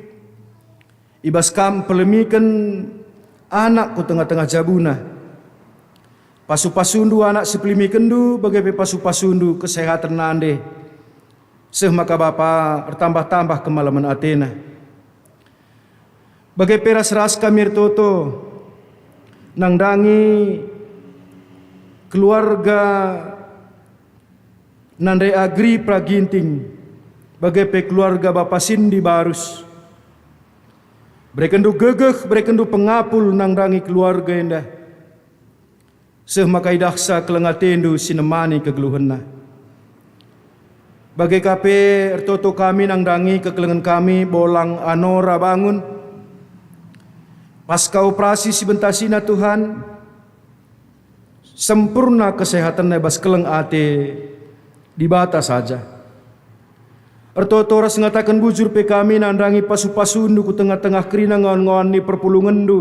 ibas kam pelemikan anak ku tengah-tengah jabuna. Pasu-pasundu anak sepelimi kendu bagai pasu-pasundu kesehatan nande. Seh maka Bapa bertambah-tambah kemalaman Athena. Bagai peras ras kami toto, nangdangi keluarga nande Agri Praginting, bagai keluarga Bapa Sindi Barus. Berekendu gegeh, berekendu pengapul nangdangi keluarga indah. Seh makai daksa kelengatendu sinemani kegeluhenna. Bagai kape ertoto kami nangdangi kekelengan kami bolang Anora bangun. Pasca operasi sibentasina Tuhan, sempurna kesehatan nebas keleng ate di bata saja. Ertoto ras ngatakan bujur pe kami nandangi pasu-pasundu ku tengah-tengah kerina ngawan-ngawan ni perpulungan du.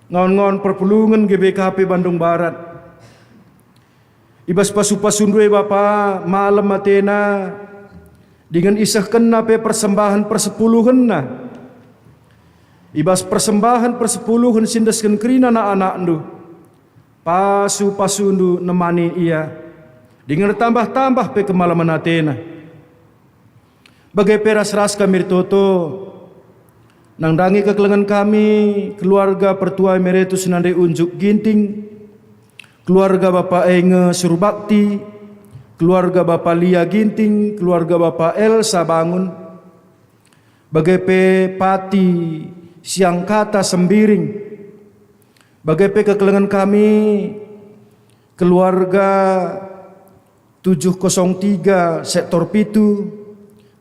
Ngawan-ngawan perpulungan GBKP Bandung Barat. Ibas pasu-pasundu Bapa malam Athena dengan isah kena pe persembahan persepuluhan na. Ibas persembahan persepuluhan sindaskan kerina anak-anak ndu. Pasu-pasundu nemani ia dengan tambah-tambah pe kemalaman Athena. Bagai peras ras kami toto, nangdangi kekelengan kami keluarga Pertua Emeritus Nande Unjuk Ginting, keluarga Bapak Enge Surbakti, keluarga Bapak Lia Ginting, keluarga Bapak Elsa Bangun, bagai Pati Siangkata Sembiring, bagai kekelengan kami keluarga 703 sektor Pitu,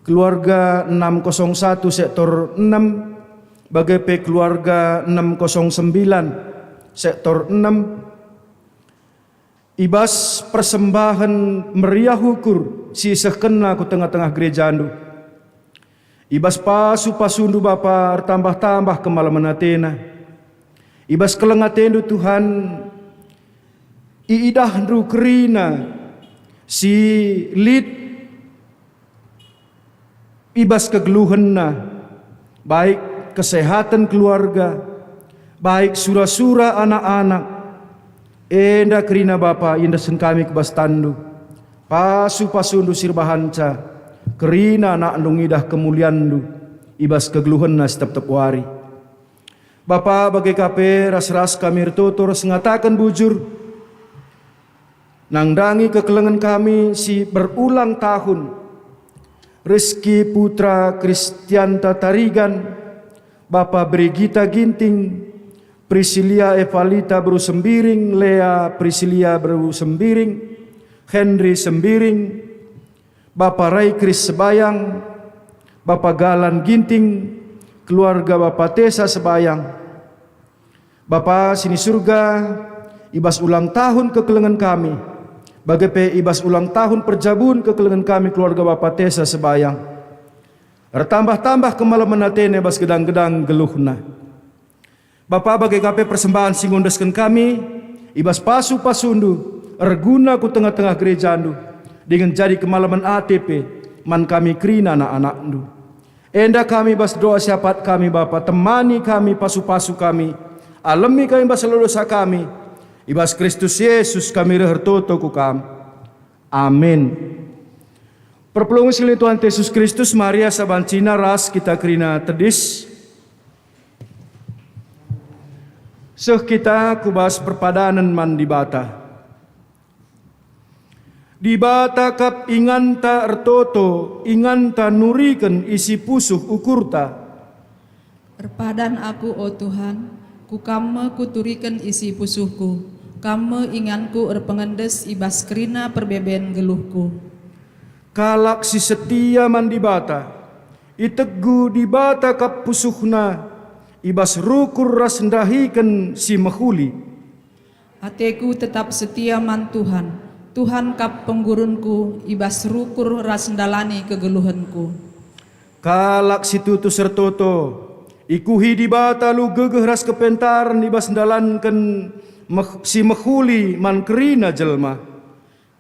keluarga 601 sektor 6, bagai keluarga 609 sektor 6. Ibas persembahan meriah hukur sisah kena ku tengah-tengah gereja andu. Ibas pasu-pasundu Bapa tambah-tambah kemalaman atena. Ibas kelengatendu Tuhan, iidahdu kerina si lit ibas kegeluhanna, baik kesehatan keluarga, baik sura-sura anak-anak, enda kerina Bapa indah sen kami kebas tandu, pasu-pasundu sirbahanca, kerina anak andung idah kemuliandu, ibas kegeluhanna setiap wari. Bapa bagai kape ras-ras kami retoto ras ngatakan bujur, nangdangi kekelengan kami si berulang tahun, Rizky Putra Kristianta Tarigan, Bapa Brigita Ginting, Priscilia Evalita Bru Sembiring, Lea Priscilia Bru Sembiring, Henry Sembiring, Bapa Rai Kris Sebayang, Bapa Galan Ginting, keluarga Bapa Tesa Sebayang. Bapa sini surga, ibas ulang tahun kekelengan kami, bagape ibas ulang tahun perjabun kekelengan kami keluarga Bapa Tesa Sebayang. Ertambah-tambah kemalaman atene bas gedang-gedang geluhna. Bapa bagai kape persembahan singundeskan kami, ibas pasu-pasundu, erguna ku tengah-tengah gereja andu, dengan jadi kemalaman ATP, man kami kerina anak-anak andu. Enda kami bas doa syafaat kami Bapa, temani kami pasu-pasu kami, alami kami bas seluruh dosa kami, ibas Kristus Yesus kami rehertoto ku kam. Amin. Perpelungan silih Tuhan Yesus Kristus, Maria Sabancina ras kita kerina tedis. Seh kita kubas perpadanan man di bata. Di bata kap inganta ertoto, inganta nuriken isi pusuh ukurta. Perpadan aku, o Tuhan, ku kame kuturikan isi pusuhku, kame inganku erpengendes ibas kerina perbeben geluhku. Kalak si setia man di bata, itegu di bata kap pusuhna, ibas rukur ras ndahiken si mahuli. Ateku tetap setia man Tuhan, Tuhan kap penggurunku, ibas rukur ras ndalani kegeluhanku. Kalak si tutu sertoto, ikuhi di bata lu gegeh ras kepentaran ibas ndalanken si mahuli man kerina jelma.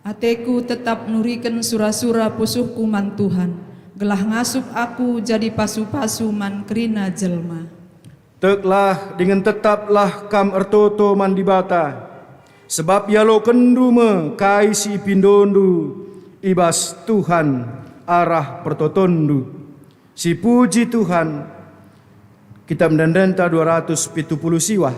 Ateku tetap nuriken sura-sura pusuhku man Tuhan, gelah ngasup aku jadi pasu-pasu man kerina jelma. Teklah dengan tetaplah kam ertoto man di bata, sebab yalo kendume kai si pindondu, ibas Tuhan arah pertotondu. Si puji Tuhan, kita mendendenta 270 siwa.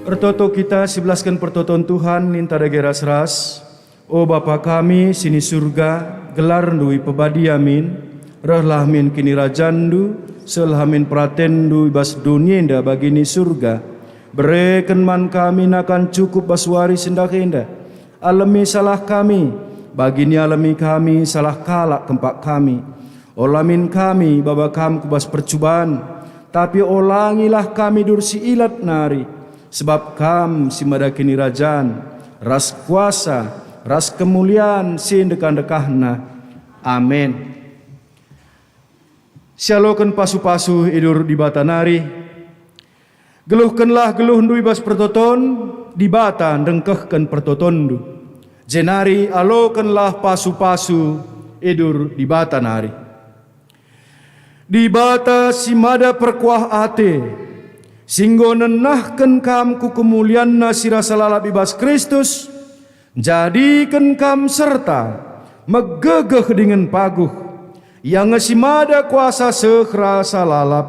Pertoto kita sebelaskan pertoton Tuhan ninta dage ras-ras. O Bapa kami sini surga, gelar ndui pebadi amin. Rahlamin kini rajandu, selhamin pratendu ibas dunia bagini surga. Bereken man kami nakan cukup baswari sendakenda. Alami salah kami, bagini alami kami salah kalak kempak kami. Olamin kami babakam kubas percubaan, tapi olangilah kami dursi ilat nari. Sebab kam simada kini rajan, ras kuasa, ras kemuliaan sindekan-dekahna. Amin. Sialokan pasu-pasu idur di batanari. Geluhkanlah geluh ndu ibas pertoton, di bata dengkehkan pertotondu. Jenari alokanlah pasu-pasu idur di batanari. Di bata simada perkuah ate, singgo nenahkan kam ku kemulianna sirasa lalap ibas Kristus, jadikan kam serta megegeh dengan paguh, yang ngesimada kuasa sekrasa lalap.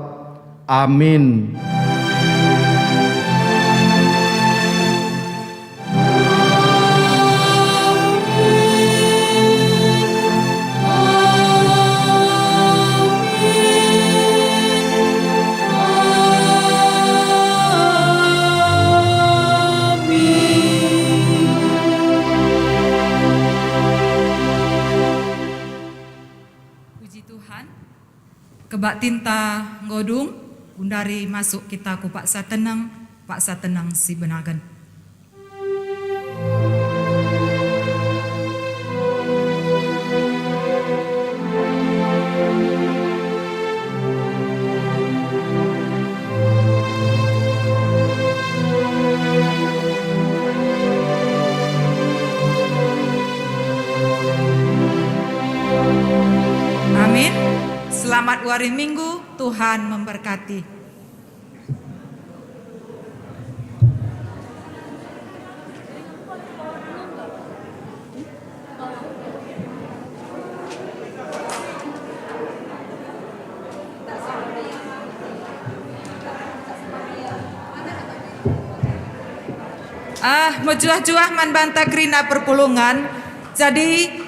Amin. Kebak tinta ngodung, undari masuk kita ku paksa tenang si benagan. Amin. Selamat hari Minggu, Tuhan memberkati. Mejuah-juah man banta kerina perpulungan, jadi